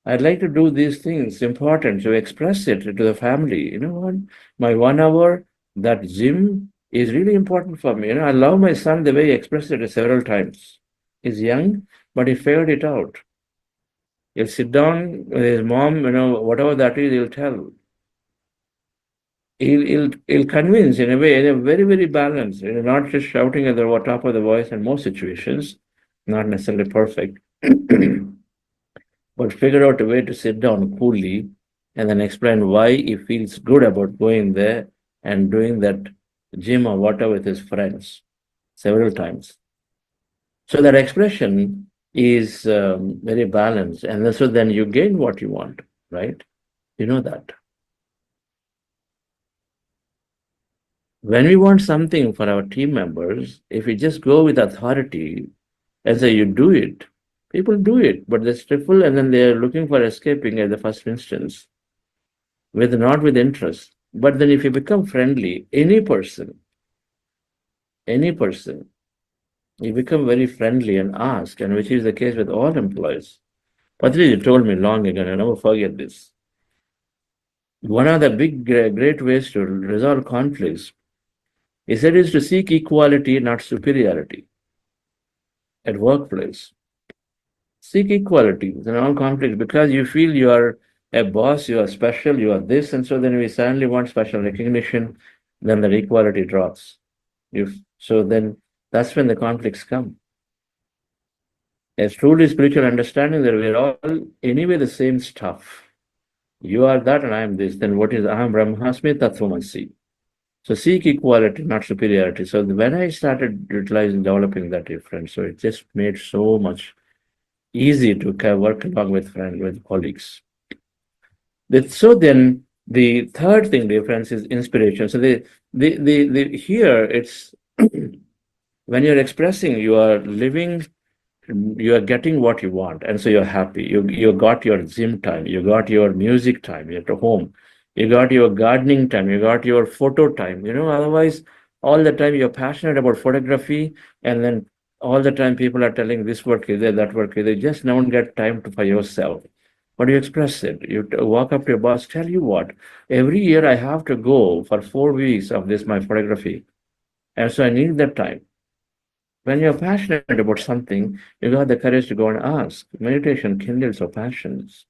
I'd like to do these things, important, to express it to the family. You know what? My 1 hour, that gym is really important for me. You know, I love my son the way he expressed it several times. He's young, but he figured it out. He'll sit down with his mom, whatever that is, he'll tell. He'll convince in a way, in a very balanced, not just shouting at the top of the voice in most situations, not necessarily perfect, but figure out a way to sit down coolly and then explain why he feels good about going there and doing that gym or whatever with his friends several times. So that expression is very balanced, and so then you gain what you want, right? You know that. When we want something for our team members, if we just go with authority and say you do it, people do it, but they stifle and then they're looking for escaping at the first instance, not with interest. But then if you become friendly, any person, you become very friendly and ask, and which is the case with all employees. Patrick told me long ago, and I never forget this. One of the big, great ways to resolve conflicts is to seek equality, not superiority. At workplace, seek equality in all conflicts because you feel you are a boss, you are special, you are this, and so then we suddenly want special recognition, then the equality drops. So then that's when the conflicts come. A truly spiritual understanding that we're all anyway the same stuff. You are that and I am this. Then what is Aham Brahmasmi Tattvamasi? So seek equality, not superiority. So when I started developing that difference, so it just made so much easy to work along with friends, with colleagues. So then the third thing difference is inspiration. So here it's when you're expressing, you are living, you are getting what you want, and so you're happy. You got your gym time, you got your music time, you're at home, you got your gardening time, you got your photo time. Otherwise, all the time you're passionate about photography, and then all the time people are telling this work is there, that work is there. You just don't get time for yourself. But you express it. You walk up to your boss, tell you what, every year I have to go for 4 weeks of this, my photography. And so I need that time. When you're passionate about something, you got the courage to go and ask. Meditation kindles our passions.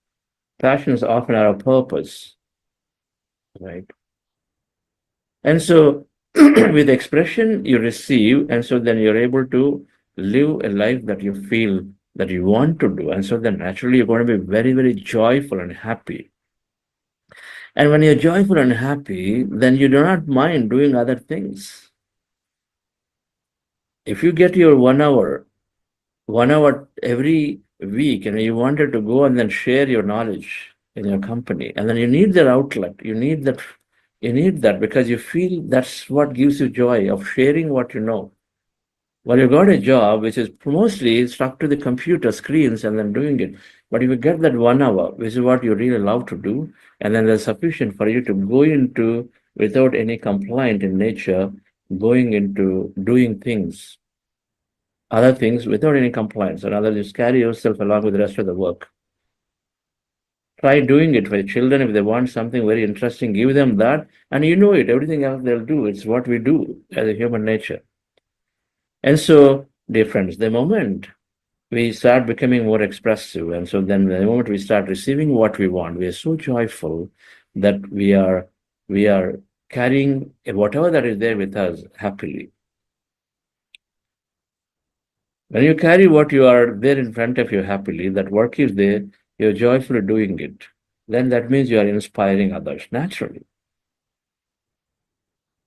Passions often are a purpose, right? And so with expression, you receive, and so then you're able to live a life that you feel that you want to do. And so then naturally you're going to be very joyful and happy. And when you're joyful and happy, then you do not mind doing other things. If you get your 1 hour every weak and you wanted to go and then share your knowledge in your company, and then you need that outlet, you need that because you feel that's what gives you joy of sharing what you know. Well, you got a job which is mostly stuck to the computer screens and then doing it. But if you get that 1 hour, which is what you really love to do, and then there's sufficient for you to go into without any complaint in nature, going into doing things, other things without any compliance, or other just carry yourself along with the rest of the work. Try doing it for children. If they want something very interesting, give them that, and you know it. Everything else they'll do. It's what we do as a human nature. And so, dear friends, the moment we start becoming more expressive, and so then the moment we start receiving what we want, we are so joyful that we are carrying whatever that is there with us happily. When you carry what you are there in front of you happily, that work is there, you're joyfully doing it, then that means you are inspiring others naturally.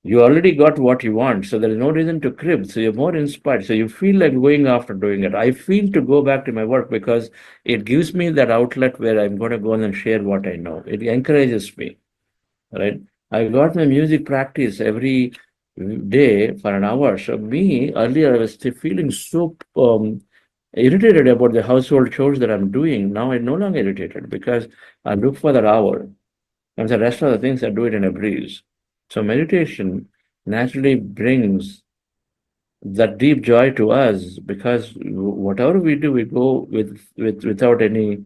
You already got what you want, so there is no reason to crib. So you're more inspired. So you feel like going after doing it. I feel to go back to my work because it gives me that outlet where I'm going to go and share what I know. It encourages me, right? I got my music practice every day for an hour. So me, earlier I was still feeling so irritated about the household chores that I'm doing. Now I'm no longer irritated because I look for that hour. And the rest of the things I do it in a breeze. So meditation naturally brings that deep joy to us because whatever we do, we go without any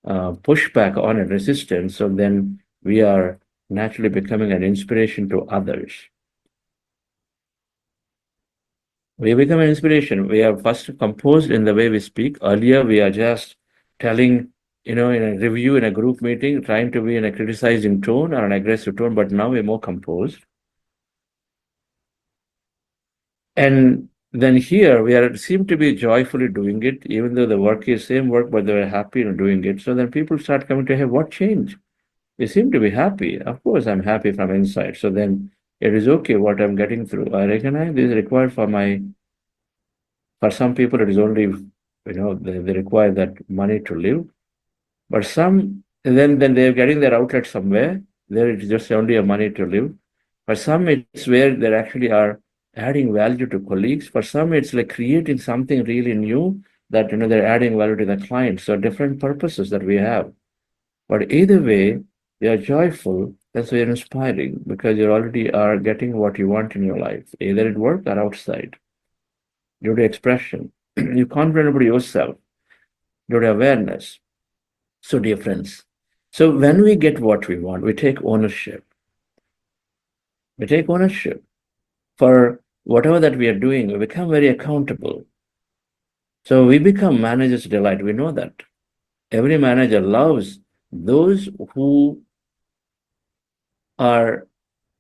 pushback on it, resistance. So then we are naturally becoming an inspiration to others. We become an inspiration. We are first composed in the way we speak. Earlier, we are just telling, in a review, in a group meeting, trying to be in a criticizing tone or an aggressive tone, but now we're more composed. And then here we seem to be joyfully doing it, even though the work is same work, but they're happy in doing it. So then people start coming to, hey, what changed? They seem to be happy. Of course, I'm happy from inside. So then it is okay what I'm getting through. I recognize this is required for some people, it is only, they require that money to live. But some, then they're getting their outlet somewhere. There it's just only a money to live. For some, it's where they actually are adding value to colleagues. For some, it's like creating something really new that, they're adding value to the client. So different purposes that we have. But either way, you are joyful. That's why you're inspiring because you already are getting what you want in your life, either at work or outside. Due to expression, you're confident about yourself, due to awareness. So, dear friends, so when we get what we want, we take ownership. We take ownership for whatever that we are doing. We become very accountable. So we become manager's delight. We know that. Every manager loves those who do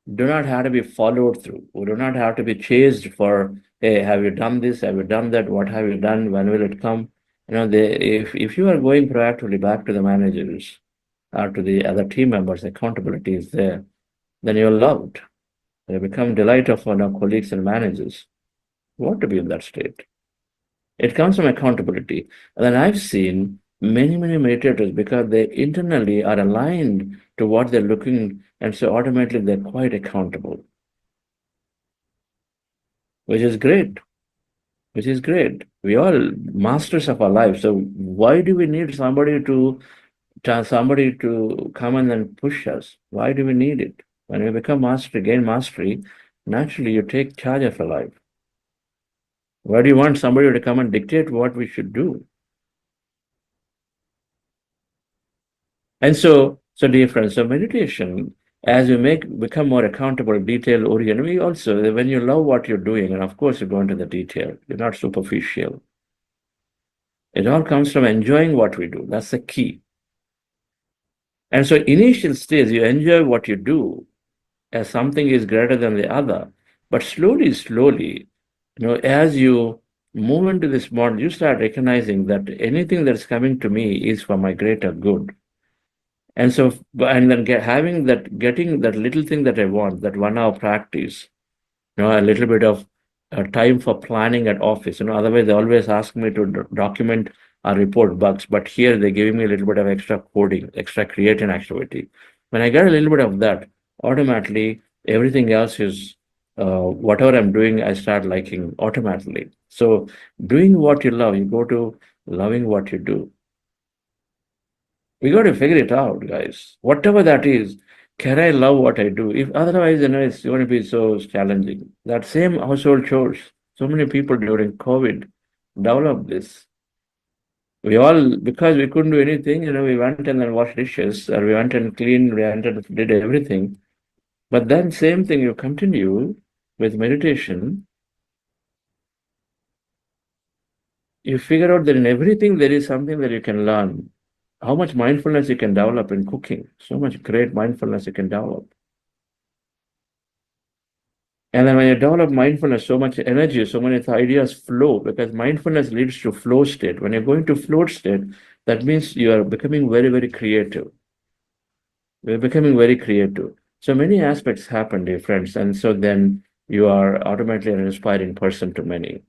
not have to be followed through, who do not have to be chased for, hey, have you done this? Have you done that? What have you done? When will it come? If you are going proactively back to the managers or to the other team members, accountability is there, then you're loved. You become delight of our colleagues and managers. You want to be in that state. It comes from accountability. And then I've seen many, many meditators because they internally are aligned to what they're looking, and so automatically they're quite accountable, which is great. Which is great. We all masters of our lives. So why do we need somebody to come in and push us? Why do we need it? When we become mastery, gain mastery, naturally you take charge of your life. Why do you want somebody to come and dictate what we should do? And so dear friends, so meditation, as you become more accountable, detail oriented, we also, when you love what you're doing, and of course you go into the detail, you're not superficial. It all comes from enjoying what we do. That's the key. And so initial stage, you enjoy what you do as something is greater than the other. But slowly, as you move into this model, you start recognizing that anything that's coming to me is for my greater good. And so, and then getting that little thing that I want, that 1 hour practice, a little bit of time for planning at office. Otherwise they always ask me to document or report bugs, but here they're giving me a little bit of extra coding, extra creative activity. When I get a little bit of that, automatically everything else is whatever I'm doing, I start liking automatically. So doing what you love, you go to loving what you do. We got to figure it out, guys. Whatever that is, can I love what I do? If otherwise, it's going to be so challenging. That same household chores, so many people during COVID developed this. We all, because we couldn't do anything, we went and then washed dishes, or we went and cleaned, we went and did everything. But then same thing you continue with meditation, you figure out that in everything there is something that you can learn. How much mindfulness you can develop in cooking, so much great mindfulness you can develop. And then when you develop mindfulness, so much energy, so many ideas flow, because mindfulness leads to flow state. When you're going to flow state, that means you are becoming very, very creative. We're becoming very creative. So many aspects happen, dear friends. And so then you are automatically an inspiring person to many.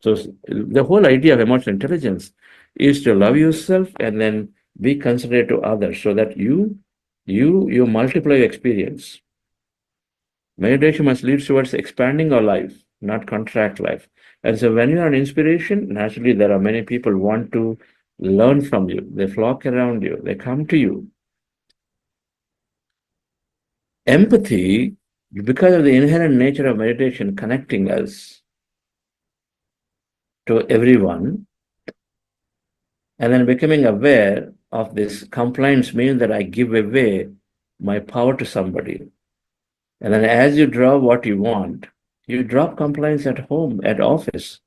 So the whole idea of emotional intelligence is to love yourself and then be considerate to others so that you multiply your experience. Meditation must lead towards expanding our life, not contract life. And so when you are an inspiration, naturally there are many people who want to learn from you. They flock around you. They come to you. Empathy, because of the inherent nature of meditation connecting us to everyone, and then becoming aware of this compliance means that I give away my power to somebody. And then as you draw what you want, you drop compliance at home, at office.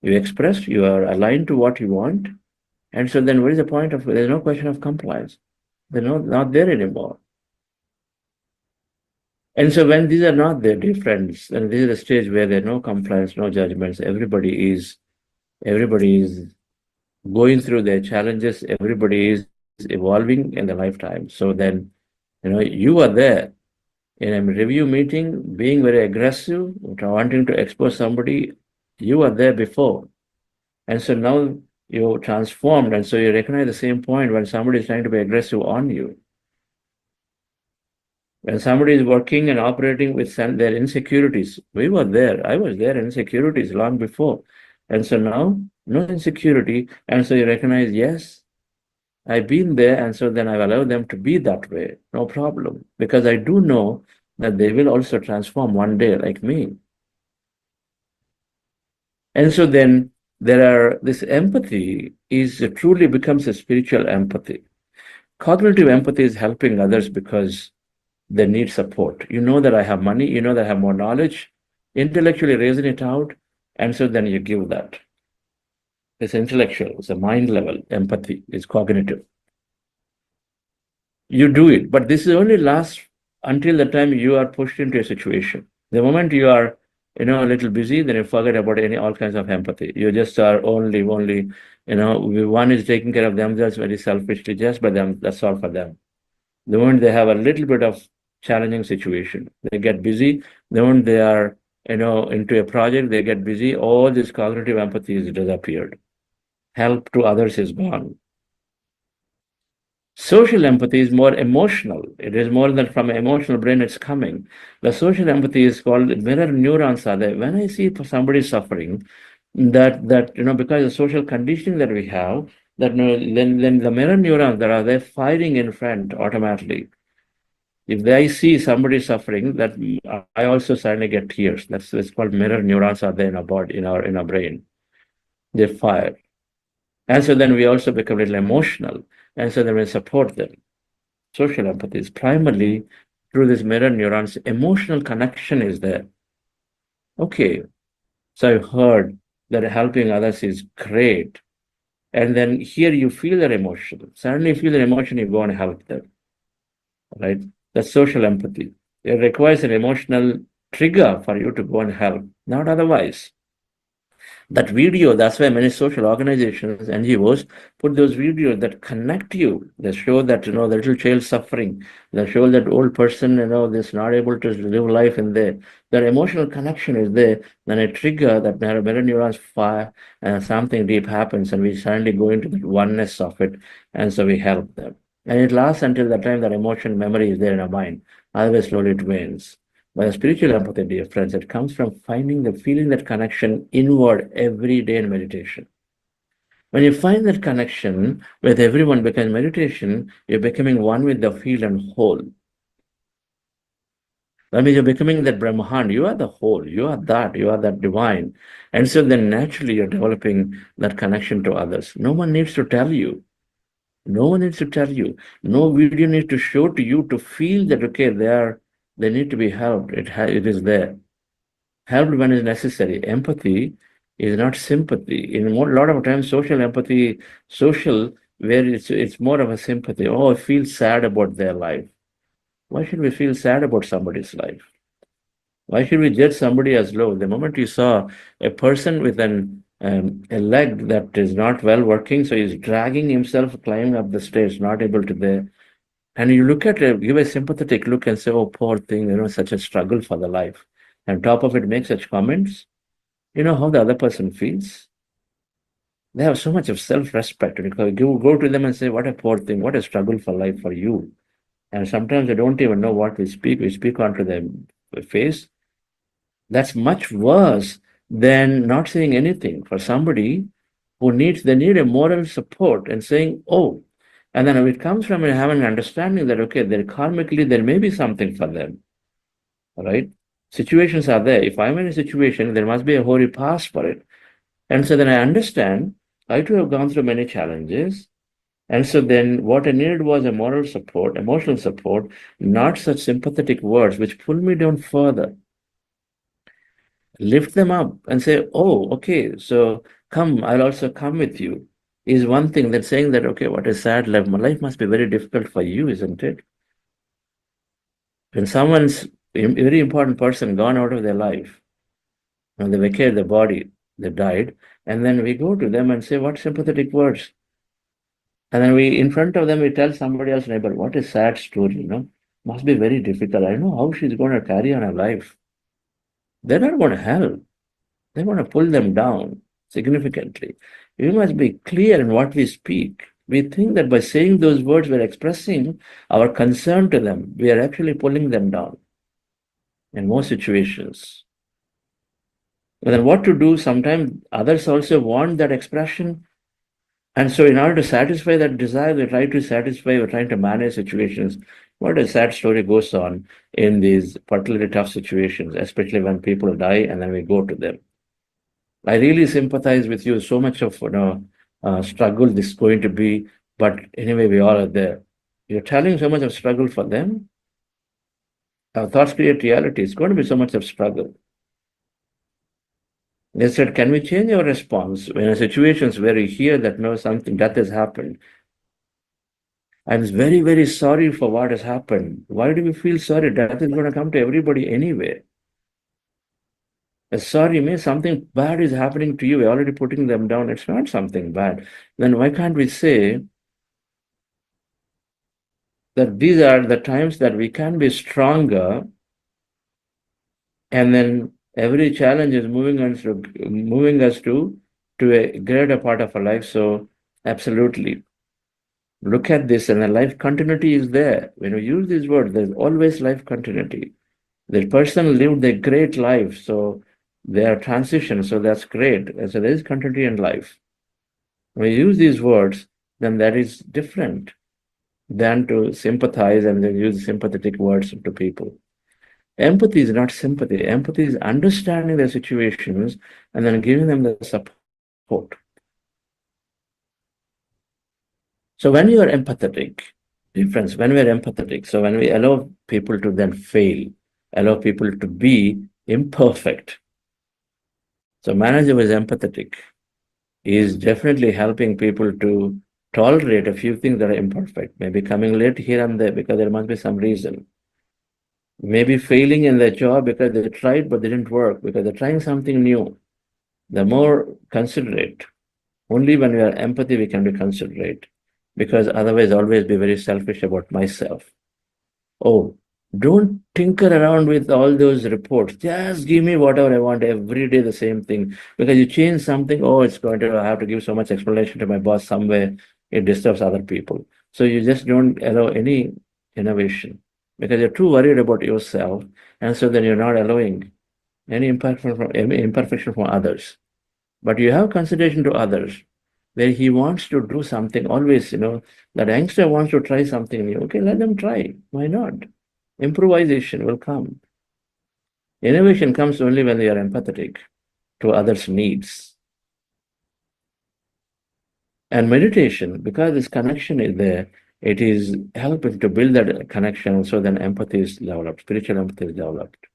You express, you are aligned to what you want. And so then what is the point of, there's no question of compliance. They're not there anymore. And so when these are not there, dear friends, and this is the stage where there's no compliance, no judgments, everybody is going through their challenges, everybody is evolving in their lifetime. So then, you are there in a review meeting, being very aggressive, wanting to expose somebody, you were there before. And so now you transformed, and so you recognize the same point when somebody is trying to be aggressive on you. When somebody is working and operating with their insecurities, we were there. I was there in insecurities long before. And so now, no insecurity. And so you recognize, yes, I've been there. And so then I've allowed them to be that way. No problem. Because I do know that they will also transform one day like me. And so then this empathy truly becomes a spiritual empathy. Cognitive empathy is helping others because they need support. You know that I have money, you know that I have more knowledge, intellectually raising it out, and so then you give that. It's intellectual, it's a mind level empathy, it's cognitive. You do it, but this only lasts until the time you are pushed into a situation. The moment you are a little busy, then you forget about all kinds of empathy. You just are only, one is taking care of themselves very selfishly, just by them, that's all for them. The moment they have a little bit of challenging situation, they get busy. The moment they are, into a project, they get busy. All this cognitive empathy is disappeared. Help to others is gone. Social empathy is more emotional. It is more than from an emotional brain it's coming. The social empathy is called mirror neurons are there. When I see somebody suffering, that because of social conditioning that we have, that then the mirror neurons that are there firing in front automatically. If they see somebody suffering, that I also suddenly get tears. It's called mirror neurons are there in our body, in our brain. They fire. And so then we also become a little emotional. And so then we support them. Social empathy is primarily through these mirror neurons. Emotional connection is there. Okay, so I've heard that helping others is great. And then here you feel their emotion. Suddenly you feel their emotion, you go and help them. Right? That's social empathy. It requires an emotional trigger for you to go and help, not otherwise. That video, that's why many social organizations, NGOs, put those videos that connect you, that show that, the little child suffering, that show that old person, that's not able to live life in there. That emotional connection is there. Then a trigger that mirror neurons fire and something deep happens and we suddenly go into the oneness of it. And so we help them. And it lasts until the time that emotion memory is there in our mind. Otherwise, slowly it wanes. But spiritual empathy, dear friends, it comes from feeling that connection inward every day in meditation. When you find that connection with everyone because meditation, you're becoming one with the field and whole. That means you're becoming that Brahman. You are the whole. You are that divine. And so then naturally you're developing that connection to others. No one needs to tell you. No one needs to tell you. No video needs to show to you to feel that, okay, they need to be helped. It is there. Helped when is necessary. Empathy is not sympathy. In a lot of times, social empathy, where it's more of a sympathy. Oh, I feel sad about their life. Why should we feel sad about somebody's life? Why should we judge somebody as low? The moment you saw a person with a leg that is not well working, so he's dragging himself, climbing up the stairs, not able to there. And you look at it, give a sympathetic look and say, oh, poor thing, such a struggle for the life. And top of it, make such comments. You know how the other person feels? They have so much of self-respect. You go to them and say, what a poor thing, what a struggle for life for you. And sometimes they don't even know what we speak. We speak onto their face. That's much worse than not saying anything. For somebody they need a moral support and saying, oh, and then it comes from having an understanding that, okay, karmically, there may be something for them, right? Situations are there. If I'm in a situation, there must be a holy past for it. And so then I understand, I too have gone through many challenges. And so then what I needed was a moral support, emotional support, not such sympathetic words which pull me down further. Lift them up and say, oh, okay, so come, I'll also come with you, is one thing. That saying that, okay, what a sad life. My life must be very difficult for you, isn't it? When someone's a very important person gone out of their life, and they vacated their body, they died, and then we go to them and say, what sympathetic words? And then in front of them, we tell somebody else, neighbor, what a sad story, Must be very difficult. I know how she's going to carry on her life. They're not going to help. They want to pull them down significantly. We must be clear in what we speak. We think that by saying those words, we're expressing our concern to them. We are actually pulling them down in most situations. And then what to do? Sometimes others also want that expression. And so in order to satisfy that desire, we're trying to manage situations. What a sad story goes on in these particularly tough situations, especially when people die and then we go to them. I really sympathize with you. So much of struggle this is going to be, but anyway, we all are there. You're telling so much of struggle for them. Our thoughts create reality. It's going to be so much of struggle. They said, can we change our response in situations where we hear that something death has happened? I'm very, very sorry for what has happened. Why do we feel sorry? Death is going to come to everybody anyway. Sorry, means something bad is happening to you. We're already putting them down. It's not something bad. Then why can't we say that these are the times that we can be stronger, and then every challenge is moving us to a greater part of our life. So absolutely. Look at this, and the life continuity is there. When we use these words, there's always life continuity. The person lived a great life, so they are transition, so that's great. And so there is continuity in life. When we use these words, then that is different than to sympathize and then use sympathetic words to people. Empathy is not sympathy. Empathy is understanding their situations and then giving them the support. So when you are empathetic, difference, when we are empathetic, so when we allow people to then fail, allow people to be imperfect. So manager who is empathetic is definitely helping people to tolerate a few things that are imperfect, maybe coming late here and there because there must be some reason. Maybe failing in their job because they tried but didn't work, because they're trying something new. the more considerate. Only when we are empathy, we can be considerate, because otherwise, always be very selfish about myself. Oh, don't tinker around with all those reports. Just give me whatever I want every day, the same thing. Because you change something, oh, it's going to I have to give so much explanation to my boss somewhere. It disturbs other people. So you just don't allow any innovation because you're too worried about yourself, and so then you're not allowing any imperfection from others. But you have consideration to others, where he wants to do something. Always, that youngster wants to try something new. Okay, let them try. Why not? Improvisation will come. Innovation comes only when they are empathetic to others' needs. And meditation, because this connection is there, it is helping to build that connection, so then empathy is developed, spiritual empathy is developed.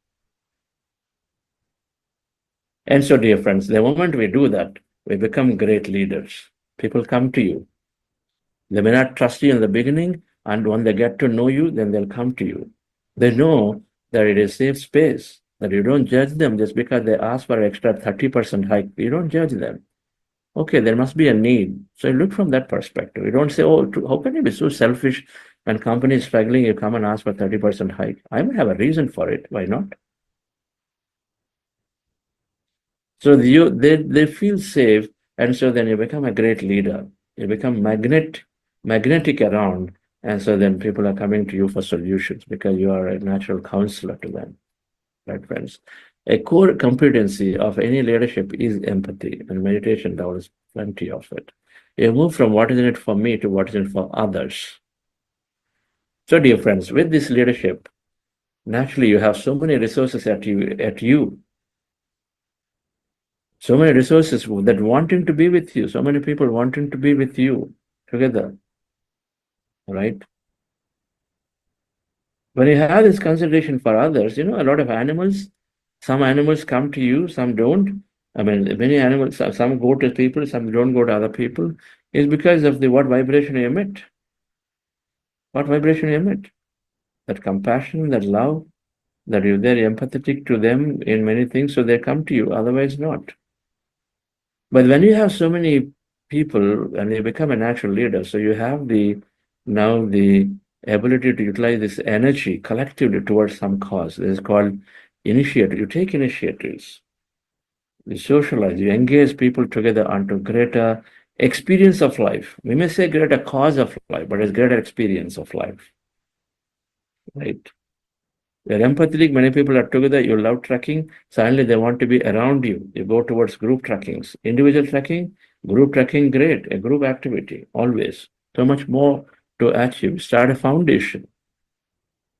And so, dear friends, the moment we do that, we become great leaders. People come to you. They may not trust you in the beginning, and when they get to know you, then they'll come to you. They know that it is safe space, that you don't judge them just because they ask for an extra 30% hike. You don't judge them. Okay, there must be a need. So you look from that perspective. You don't say, oh, how can you be so selfish when company is struggling, you come and ask for 30% hike? I may have a reason for it. Why not? So they feel safe, and so then you become a great leader. You become magnetic around, and so then people are coming to you for solutions because you are a natural counselor to them, right, friends? A core competency of any leadership is empathy, and meditation develops plenty of it. You move from what is in it for me to what is in it for others. So, dear friends, with this leadership, naturally you have so many resources at you, so many resources that wanting to be with you, so many people wanting to be with you together, right? When you have this consideration for others, a lot of animals, some animals come to you, some don't. I mean, many animals, some go to people, some don't go to other people, is because of what vibration you emit. What vibration you emit? That compassion, that love, that you're very empathetic to them in many things, so they come to you, otherwise not. But when you have so many people and you become a natural leader, so you have now the ability to utilize this energy collectively towards some cause. This is called initiative. You take initiatives, you socialize, you engage people together onto greater experience of life. We may say greater cause of life, but it's greater experience of life, right? You're empathetic, many people are together, you love trekking, suddenly they want to be around you. You go towards group trekkings. Individual trekking, group trekking, great, a group activity, always. So much more to achieve. Start a foundation.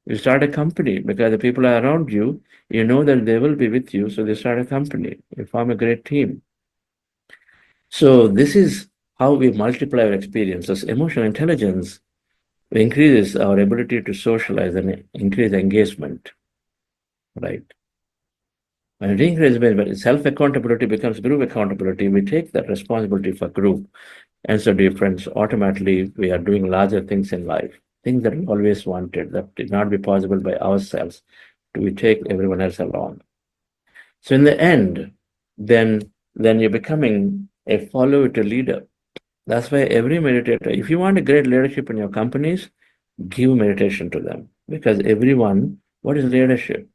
You start a company because the people are around you, you know that they will be with you, so they start a company. You form a great team. So this is how we multiply our experiences. Emotional intelligence increases our ability to socialize and increase engagement. Right. When it increases, self-accountability becomes group accountability. We take that responsibility for group. And so, dear friends, automatically we are doing larger things in life, things that we always wanted, that did not be possible by ourselves. We take everyone else along. So in the end, then you're becoming a follower to leader. That's why every meditator, if you want a great leadership in your companies, give meditation to them. Because everyone, what is leadership?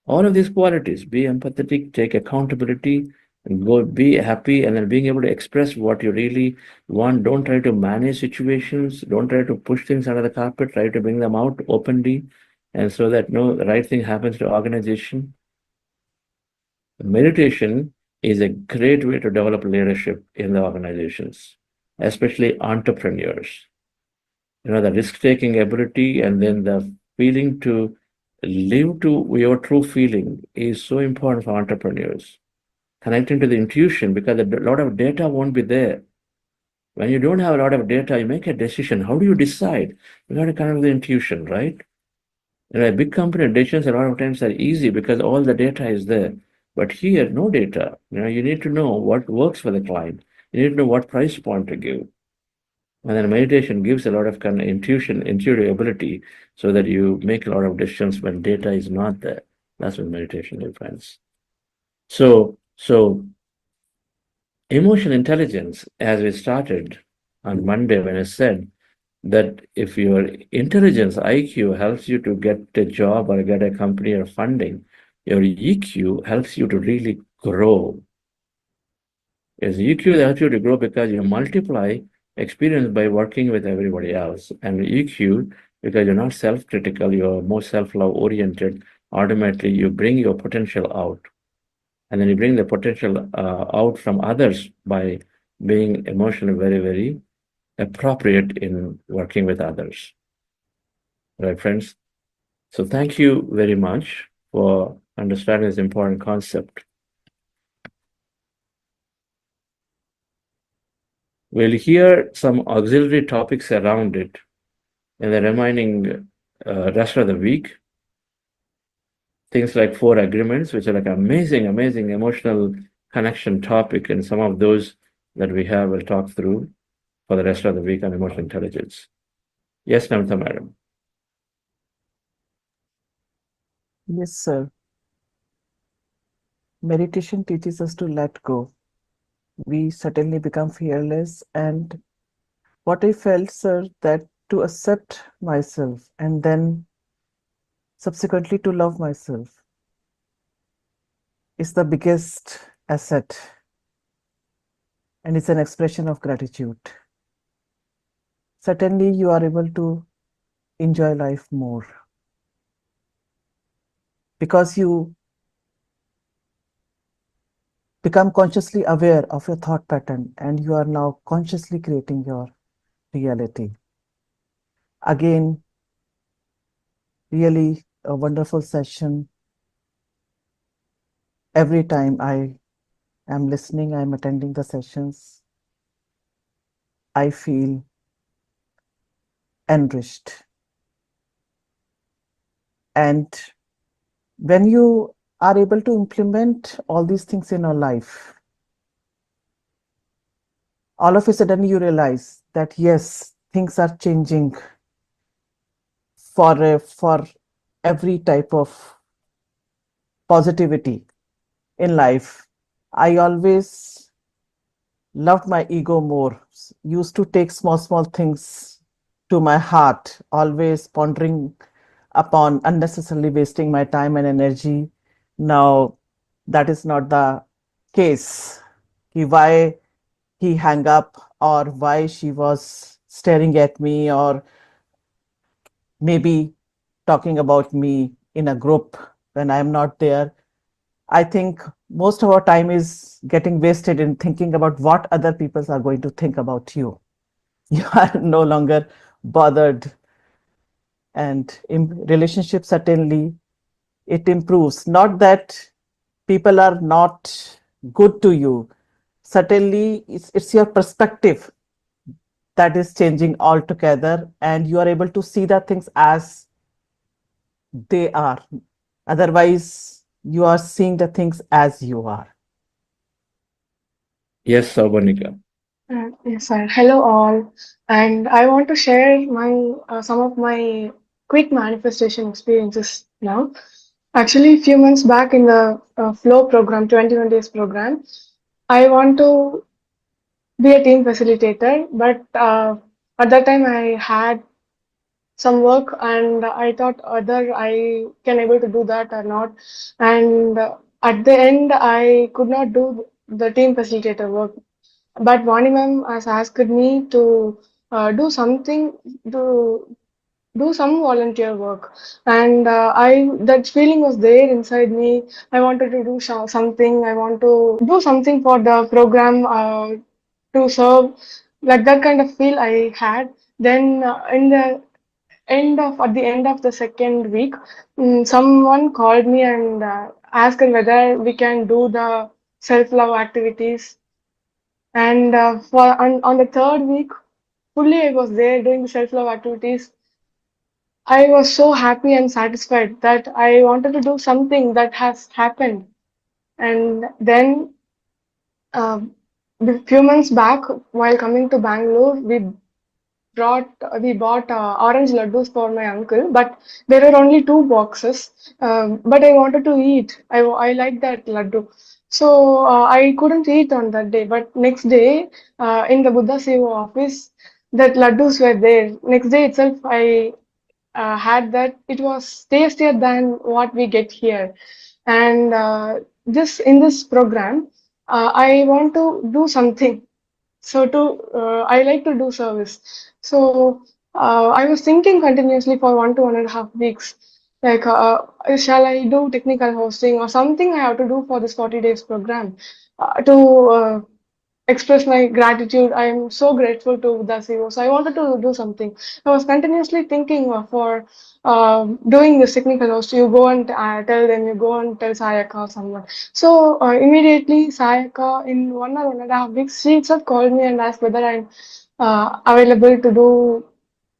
All of these qualities, be empathetic, take accountability, and go be happy, and then being able to express what you really want. Don't try to manage situations, don't try to push things under the carpet, try to bring them out openly, and so that the right thing happens to organization. Meditation is a great way to develop leadership in the organizations, especially entrepreneurs. The risk-taking ability and then the feeling to live to your true feeling is so important for entrepreneurs. Connecting to the intuition, because a lot of data won't be there. When you don't have a lot of data, you make a decision. How do you decide? You got to connect with the intuition, right? A big company decisions a lot of times are easy because all the data is there. But here, no data. You need to know what works for the client. You need to know what price point to give. And then meditation gives a lot of kind of intuitive ability, so that you make a lot of decisions when data is not there. That's what meditation is, friends. So emotional intelligence, as we started on Monday when I said that if your intelligence IQ helps you to get a job or get a company or funding, your EQ helps you to really grow. Yes, EQ helps you to grow because you multiply experience by working with everybody else, and EQ because you're not self-critical, you're more self-love oriented. Automatically, you bring your potential out, and then you bring the potential out from others by being emotionally very, very appropriate in working with others. Right, friends? So thank you very much for understanding this important concept. We'll hear some auxiliary topics around it in the remaining rest of the week. Things like 4 agreements, which are like amazing, amazing emotional connection topic, and some of those that we have will talk through for the rest of the week on emotional intelligence. Yes, Namita madam.
Yes, sir. Meditation teaches us to let go. We certainly become fearless. And what I felt, sir, that to accept myself and then subsequently to love myself is the biggest asset, and it's an expression of gratitude. Certainly, you are able to enjoy life more because you become consciously aware of your thought pattern and you are now consciously creating your reality. Again, really a wonderful session. Every time I am listening, I'm attending the sessions, I feel enriched. And when you are able to implement all these things in your life, all of a sudden you realize that yes, things are changing for every type of positivity in life. I always loved my ego more, used to take small things to my heart, always pondering upon unnecessarily wasting my time and energy. Now, that is not the case. Why he hung up, or why she was staring at me, or maybe talking about me in a group when I'm not there. I think most of our time is getting wasted in thinking about what other people are going to think about you. You are no longer bothered. And in relationships, certainly it improves. Not that people are not good to you. Certainly, it's your perspective that is changing altogether, and you are able to see the things as they are. Otherwise, you are seeing the things as you are.
Yes, Saubanika.
Yes, sir. Hello, all. And I want to share my some of my quick manifestation experiences now. Actually, a few months back in the Flow program, 21 days program, I want to be a team facilitator, but at that time I had some work and I thought whether I can able to do that or not. And at the end, I could not do the team facilitator work, but Vani ma'am has asked me to do something, to do some volunteer work, and I that feeling was there inside me. I wanted to do something. I want to do something for the program to serve, like that kind of feel I had. Then in the at the end of the second week, someone called me and asked whether we can do the self love activities, and on the third week, fully I was there doing the self-love activities. I was so happy and satisfied that I wanted to do something that has happened. And then a few months back, while coming to Bangalore, we bought orange laddus for my uncle, but there were only two boxes. But I wanted to eat. I like that laddu. So I couldn't eat on that day. But next day, in the Buddha Seva office, that laddus were there. Next day itself, I had that. It was tastier than what we get here. And this in this program, I want to do something. So I like to do service. So I was thinking continuously for 1 to 1.5 weeks, like, shall I do technical hosting or something I have to do for this 40 days program to express my gratitude. I am so grateful to the CEO. So I wanted to do something. I was continuously thinking for doing this technical host. You go and tell them, you go and tell Sayaka or someone. So immediately Sayaka in 1 or 1.5 weeks, she itself called me and asked whether I'm available to do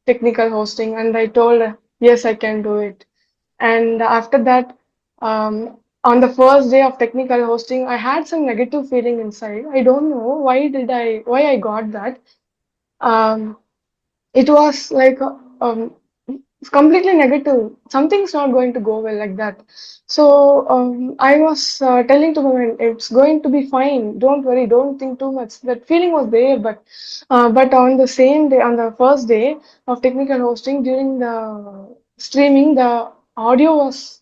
technical hosting, and I told her, yes, I can do it. And after that, on the first day of technical hosting, I had some negative feeling inside. I don't know why I got that. Um, it was like it's completely negative. Something's not going to go well like that. So I was telling to my mind, it's going to be fine. Don't worry. Don't think too much. That feeling was there, but on the same day, on the first day of technical hosting, during the streaming, the audio was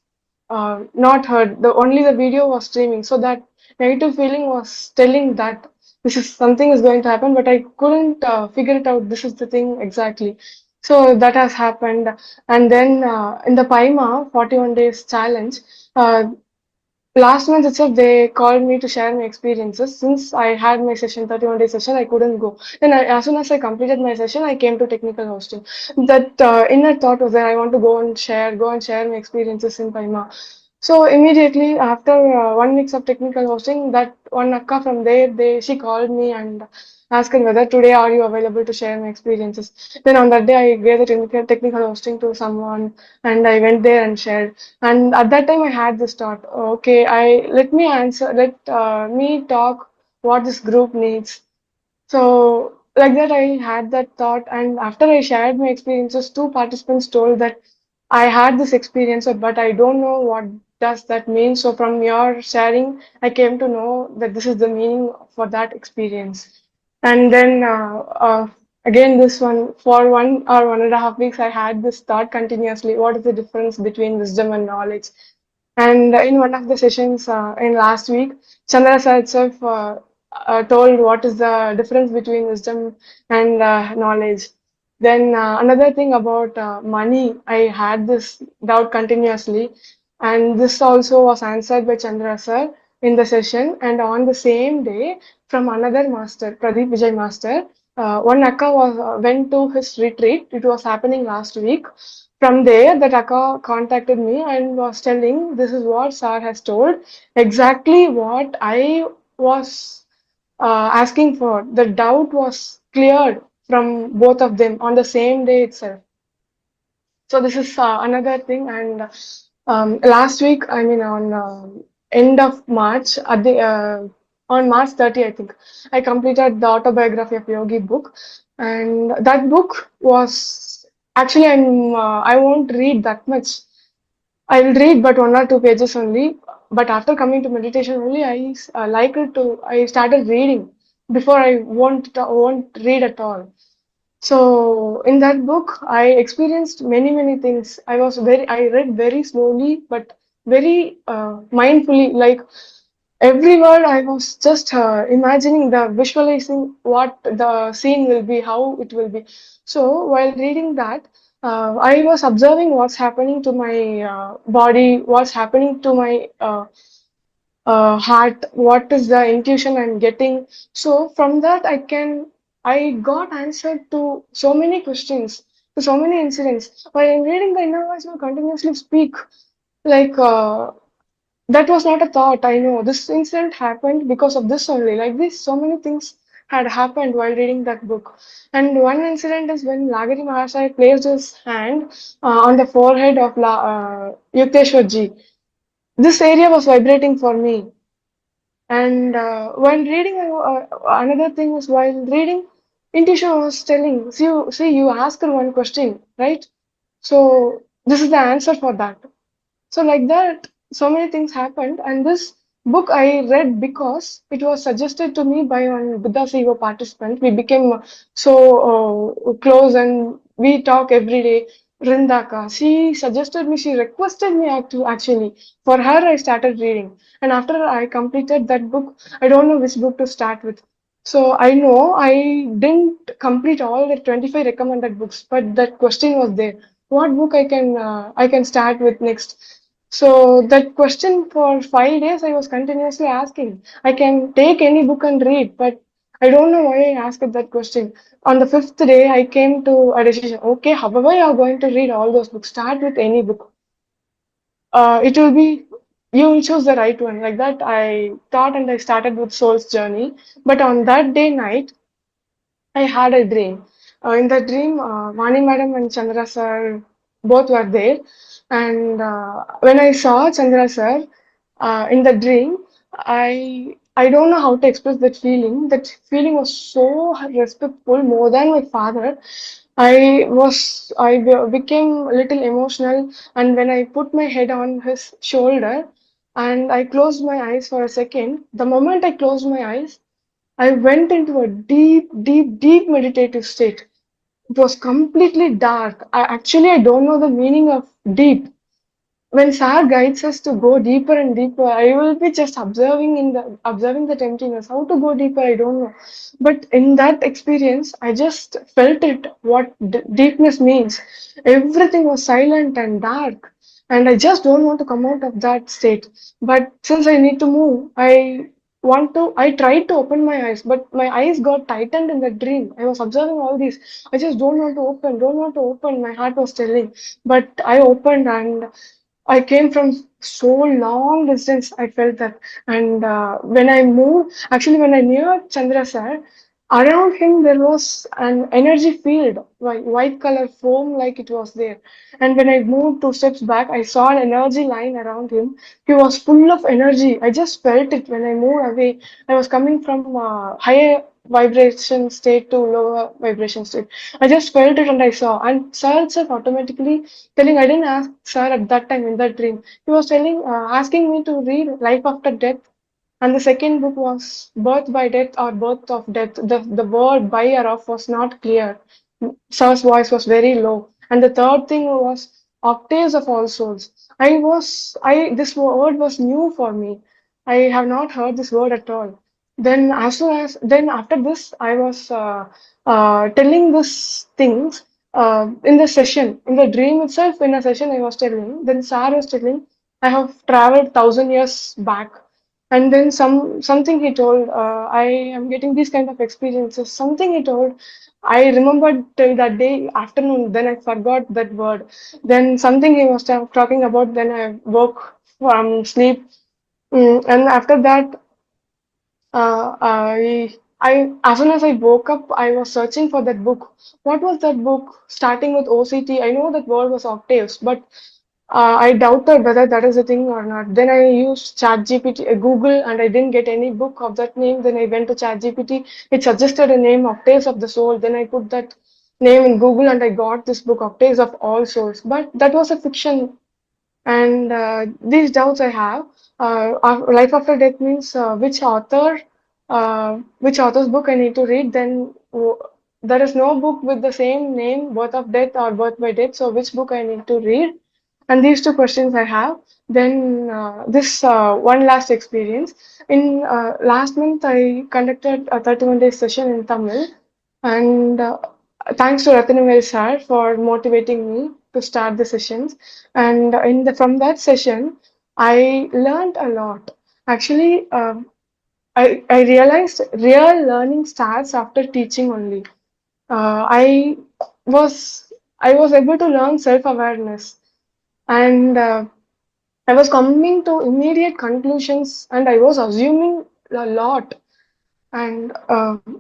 not heard. The only the video was streaming. So that negative feeling was telling that this is something is going to happen, but I couldn't figure it out. This is the thing exactly. So that has happened. And then in the Paima 41 days challenge, uh, last month itself, they called me to share my experiences. Since I had my session, 31-day session, I couldn't go. Then as soon as I completed my session, I came to technical hosting. That inner thought was that I want to go and share my experiences in Paima. So immediately after 1 week of technical hosting, that one akka from there, she called me and asked whether today are you available to share my experiences. Then on that day, I gave the technical hosting to someone, and I went there and shared. And at that time, I had this thought: okay, I let me answer, let me talk what this group needs. So, like that, I had that thought, and after I shared my experiences, two participants told that I had this experience, but I don't know what does that mean. So, from your sharing, I came to know that this is the meaning for that experience. And then again, this one for 1 or 1.5 weeks, I had this thought continuously: what is the difference between wisdom and knowledge? And in one of the sessions in last week, Chandra sir itself told what is the difference between wisdom and knowledge. Then another thing about money, I had this doubt continuously, and this also was answered by Chandra sir in the session. And on the same day, from another master, Pradeep Vijay master, one Akka went to his retreat. It was happening last week. From there, the Taka contacted me and was telling this is what Sir has told, exactly what I was asking for. The doubt was cleared from both of them on the same day itself. So this is another thing. And last week, I mean on end of March, at the on March 30, I think, I completed the autobiography of Yogi book, and that book was actually I won't read that much. I will read but 1 or 2 pages only. But after coming to meditation only, I like it to. I started reading. Before I won't read at all. So in that book, I experienced many things. I read very slowly, but very mindfully. Like every word, I was just imagining visualizing what the scene will be, how it will be. So while reading that, I was observing what's happening to my body, what's happening to my heart, what is the intuition I'm getting. So from that, I got answered to so many questions, to so many incidents. While I'm reading, the inner voice will continuously speak. Like that was not a thought. I know this incident happened because of this only. Like this, so many things had happened while reading that book. And one incident is when Lagari Mahasaya placed his hand on the forehead of Yukteswar ji. This area was vibrating for me. And while reading, another thing was while reading, intuition was telling, see, you asked her one question, right? So this is the answer for that. So like that, so many things happened, and this book I read because it was suggested to me by one Buddha Seva participant. We became so close and we talk every day. Rindaka. She suggested me, she requested me actually. For her, I started reading. And after I completed that book, I don't know which book to start with. So I know I didn't complete all the 25 recommended books, but that question was there. What book I can start with next? So that question for 5 days I was continuously asking. I can take any book and read, but I don't know why I asked that question. On the fifth day, I came to a decision. Okay, however you are going to read all those books, start with any book. It will be you will choose the right one. Like that, I thought and I started with Soul's Journey. But on that day night, I had a dream. In the dream, Vani Madam and Chandra sir both were there. And when I saw Chandra sir in the dream, I don't know how to express that feeling. That feeling was so respectful, more than my father. Became a little emotional, and when I put my head on his shoulder and I closed my eyes for a second, the moment I closed my eyes, I went into a deep, deep, deep meditative state. It was completely dark. I don't know the meaning of deep. When Sar guides us to go deeper and deeper, I will be just observing that emptiness. How to go deeper, I don't know. But in that experience, I just felt it. What deepness means. Everything was silent and dark, and I just don't want to come out of that state. But since I need to move, I tried to open my eyes, but my eyes got tightened in the dream. I was observing all these. I just don't want to open, don't want to open. My heart was telling. But I opened and I came from so long distance. I felt that, and when I moved, actually, when I near Chandra sir, around him there was an energy field, white color foam, like it was there. And when I moved 2 steps back, I saw an energy line around him. He was full of energy. I just felt it when I moved away. I was coming from higher vibration state to lower vibration state. I just felt it and I saw. And sir itself automatically telling, I didn't ask sir at that time in that dream. He was asking me to read Life After Death. And the second book was Birth by Death or Birth of Death. The word by or of was not clear. Sir's voice was very low. And the third thing was Octaves of All Souls. This word was new for me. I have not heard this word at all. Then after this, I was telling these things in the session, in the dream itself, in a session I was telling. Then Sar was telling, I have traveled 1,000 years back. And then something he told, I am getting these kind of experiences. Something he told, I remembered till that day afternoon. Then I forgot that word. Then something he was talking about. Then I woke from sleep. And after that, as soon as I woke up, I was searching for that book. What was that book? Starting with OCT. I know that word was octaves, but I doubted whether that is a thing or not. Then I used ChatGPT, Google, and I didn't get any book of that name. Then I went to ChatGPT. It suggested a name, Octaves of the Soul. Then I put that name in Google and I got this book, Octaves of All Souls. But that was a fiction, and these doubts I have. Life After Death means which author's book I need to read. Then there is no book with the same name, Birth of Death or Birth by Death. So which book I need to read? And these two questions I have. Then this one last experience. In last month, I conducted a 31-day session in Tamil, and thanks to Ratanavel sir for motivating me to start the sessions. And from that session, I learned a lot. Actually, I realized real learning starts after teaching only. I was I was able to learn self-awareness, and I was coming to immediate conclusions, and I was assuming a lot. And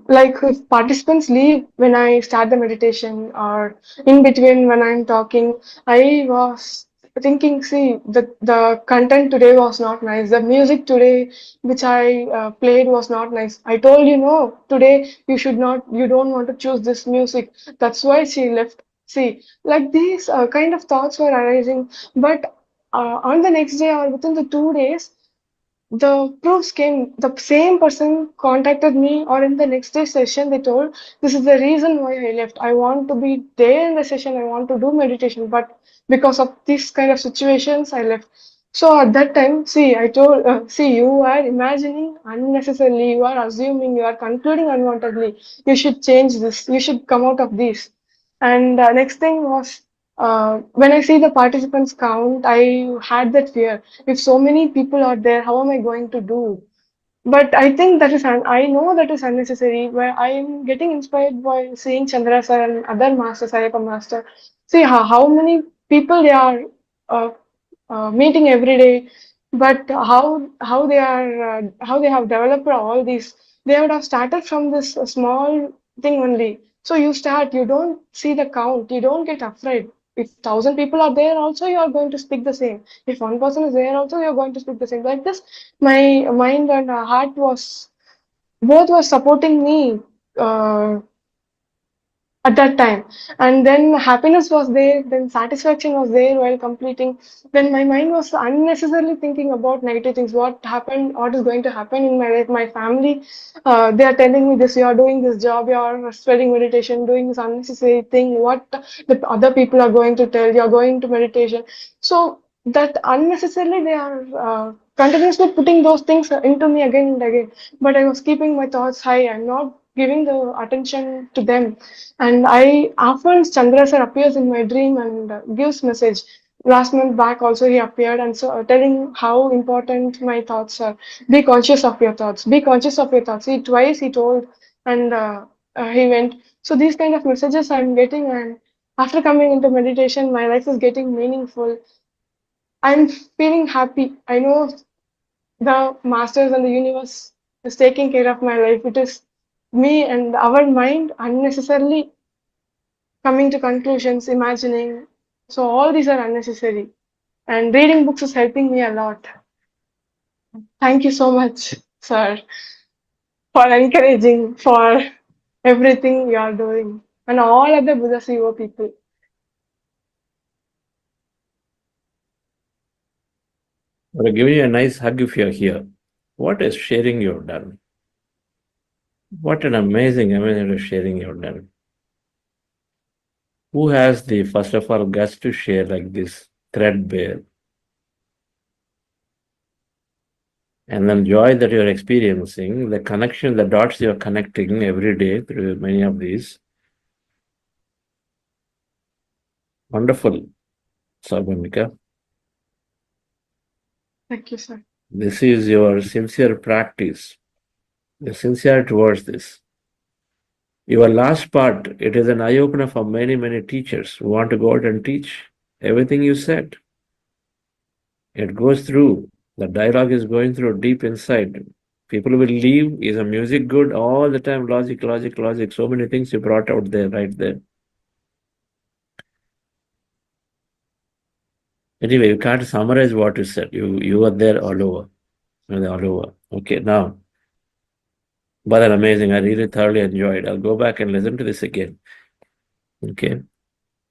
like if participants leave when I start the meditation or in between when I'm talking, I was thinking, see, the content today was not nice. The music today which I played was not nice. I told you no, today you don't want to choose this music. That's why she left. See, like these kind of thoughts were arising. But on the next day or within the 2 days, the proofs came. The same person contacted me, or in the next day session, they told, "This is the reason why I left. I want to be there in the session. I want to do meditation, but because of these kind of situations, I left." So at that time, see, I told, see, you are imagining unnecessarily, you are assuming, you are concluding unwantedly. You should change this. You should come out of this. And next thing was, when I see the participants count, I had that fear. If so many people are there, how am I going to do? But I think that is, I know that is unnecessary. Where I am getting inspired by seeing Chandra sir and other masters, Ayappa master. See how many people they are uh, meeting every day, but how they have developed all these. They would have started from this small thing only. So you start, you don't see the count, you don't get afraid. If 1,000 people are there, also you are going to speak the same. If one person is there, also you are going to speak the same. Like this, my mind and heart was both were supporting me. At that time, and then happiness was there, then satisfaction was there while completing. Then my mind was unnecessarily thinking about negative things, what happened, what is going to happen in my life, my family. They are telling me this, you are doing this job, you are spreading meditation, doing this unnecessary thing, what the other people are going to tell, you are going to meditation. So that unnecessarily they are continuously putting those things into me again and again. But I was keeping my thoughts high, I'm not giving the attention to them. And I often Chandra sir appears in my dream and gives message. Last month back also he appeared and so telling how important my thoughts are. Be conscious of your thoughts. Be conscious of your thoughts. Twice he told, and he went. So these kind of messages I'm getting, and after coming into meditation, my life is getting meaningful. I'm feeling happy. I know the masters and the universe is taking care of my life. It is me and our mind unnecessarily coming to conclusions, imagining. So all these are unnecessary. And reading books is helping me a lot. Thank you so much, sir, for encouraging, for everything you are doing. And all other Buddha CEO people.
I'll give you a nice hug if you're here. What is sharing you've done? What an amazing sharing you've done. Who has the, first of all, guts to share like this, threadbare? And then joy that you're experiencing, the connection, the dots you're connecting every day through many of these. Wonderful, Sabhamika.
Thank you, sir.
This is your sincere practice. You're sincere towards this. Your last part, it is an eye-opener for many, many teachers who want to go out and teach everything you said. It goes through. The dialogue is going through deep inside. People will leave. Is the music good? All the time, logic, logic, logic. So many things you brought out there, right there. Anyway, you can't summarize what you said. You were there all over. You were all over. Okay, now. But that's amazing. I really thoroughly enjoyed. I'll go back and listen to this again. Okay.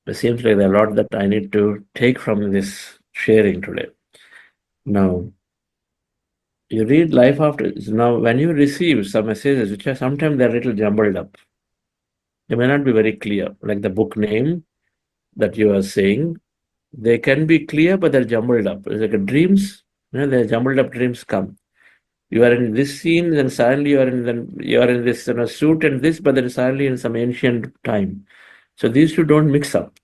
It seems like there's a lot that I need to take from this sharing today. Now, you read life after. Now, when you receive some messages, which are sometimes they're a little jumbled up, they may not be very clear. Like the book name that you are saying, they can be clear, but they're jumbled up. It's like a dreams, the jumbled up dreams come. You are in this scene, then suddenly you are in this suit and this, but then suddenly in some ancient time. So these two don't mix up.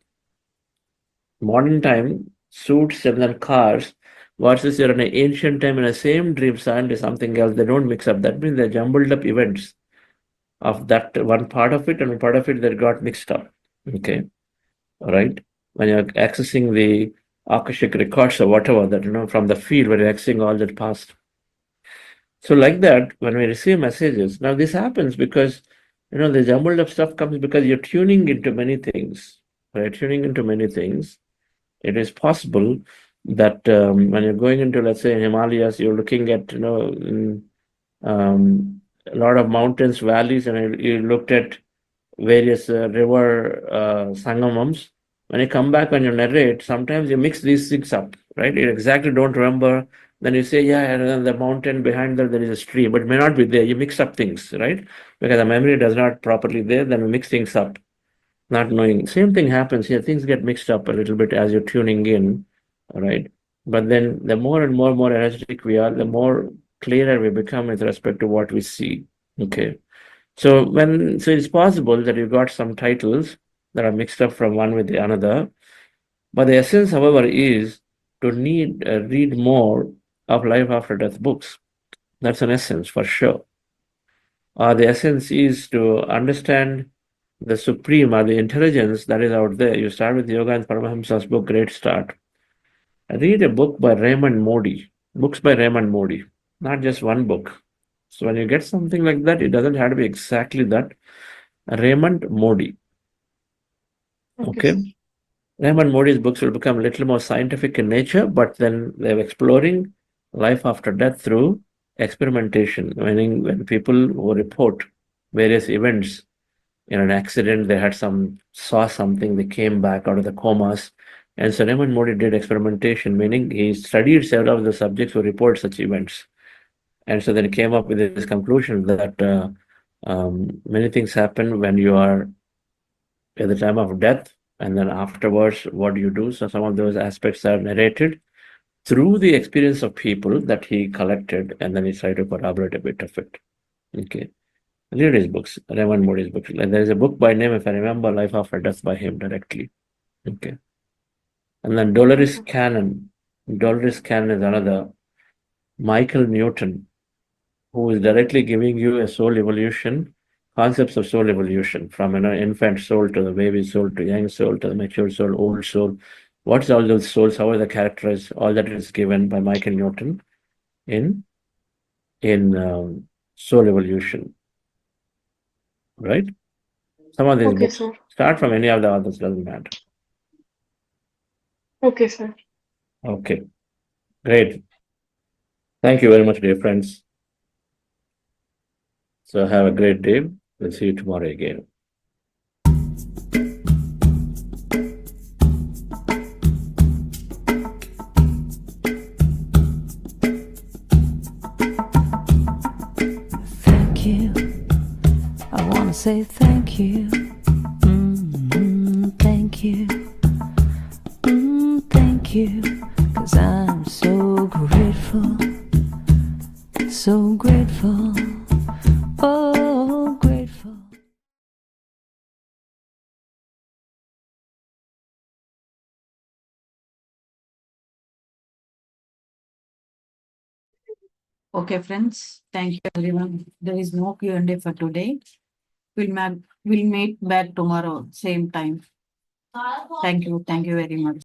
Modern time, suits and then cars, versus you're in an ancient time in the same dream, suddenly something else. They don't mix up. That means they're jumbled up events of that one part of it and one part of it that got mixed up. Okay, all right. When you're accessing the Akashic records or whatever that from the field, when you're accessing all that past. So like that, when we receive messages, now this happens because the jumbled up stuff comes because you're tuning into many things, right? Tuning into many things. It is possible that when you're going into, let's say, Himalayas, you're looking at a lot of mountains, valleys, and you looked at various river sangamams. When you come back, when you narrate, sometimes you mix these things up, right? You exactly don't remember Then you say, yeah, and then the mountain behind there is a stream, but it may not be there. You mix up things, right? Because the memory does not properly there, then we mix things up, not knowing. Same thing happens here. Things get mixed up a little bit as you're tuning in, all right? But then the more and more energetic we are, the more clearer we become with respect to what we see. Okay. So it's possible that you got some titles that are mixed up from one with the another. But the essence, however, is to read more of life after death books. That's an essence for sure. The essence is to understand the supreme or the intelligence that is out there. You start with Yoga and Paramahamsa's book, Great Start. Read a book by Raymond Moody, books by Raymond Moody, not just one book. So when you get something like that, it doesn't have to be exactly that. Raymond Moody. Okay.
sir.
Raymond Moody's books will become a little more scientific in nature, but then they're exploring life after death through experimentation, meaning when people who report various events in an accident, they saw something, they came back out of the comas. And so Raymond Moody did experimentation, meaning he studied several of the subjects who report such events. And so then he came up with this conclusion that many things happen when you are at the time of death, and then afterwards, what do you do? So some of those aspects are narrated through the experience of people that he collected, and then he tried to corroborate a bit of it. Okay. Read his books, Raymond Moody's books. And there is a book by name, if I remember, Life After Death by him directly. Okay. And then Dolores Cannon. Dolores Cannon is another. Michael Newton, who is directly giving you a soul evolution, concepts of soul evolution, from an infant soul to the baby soul to young soul to the mature soul, old soul. What's all those souls? How are they characterized? All that is given by Michael Newton in soul evolution. Right? Some of these
Okay,
books
sir.
start from any of the others, doesn't matter.
Okay, sir.
Okay, great. Thank you very much, dear friends. So have a great day. We'll see you tomorrow again.
Thank you. I want to say thank you. Thank you. Thank you. 'Cause I'm so grateful. So grateful. Oh, grateful.
Okay, friends. Thank you, everyone. There is no Q&A for today. We'll meet back tomorrow, same time. Thank you. Thank you very much.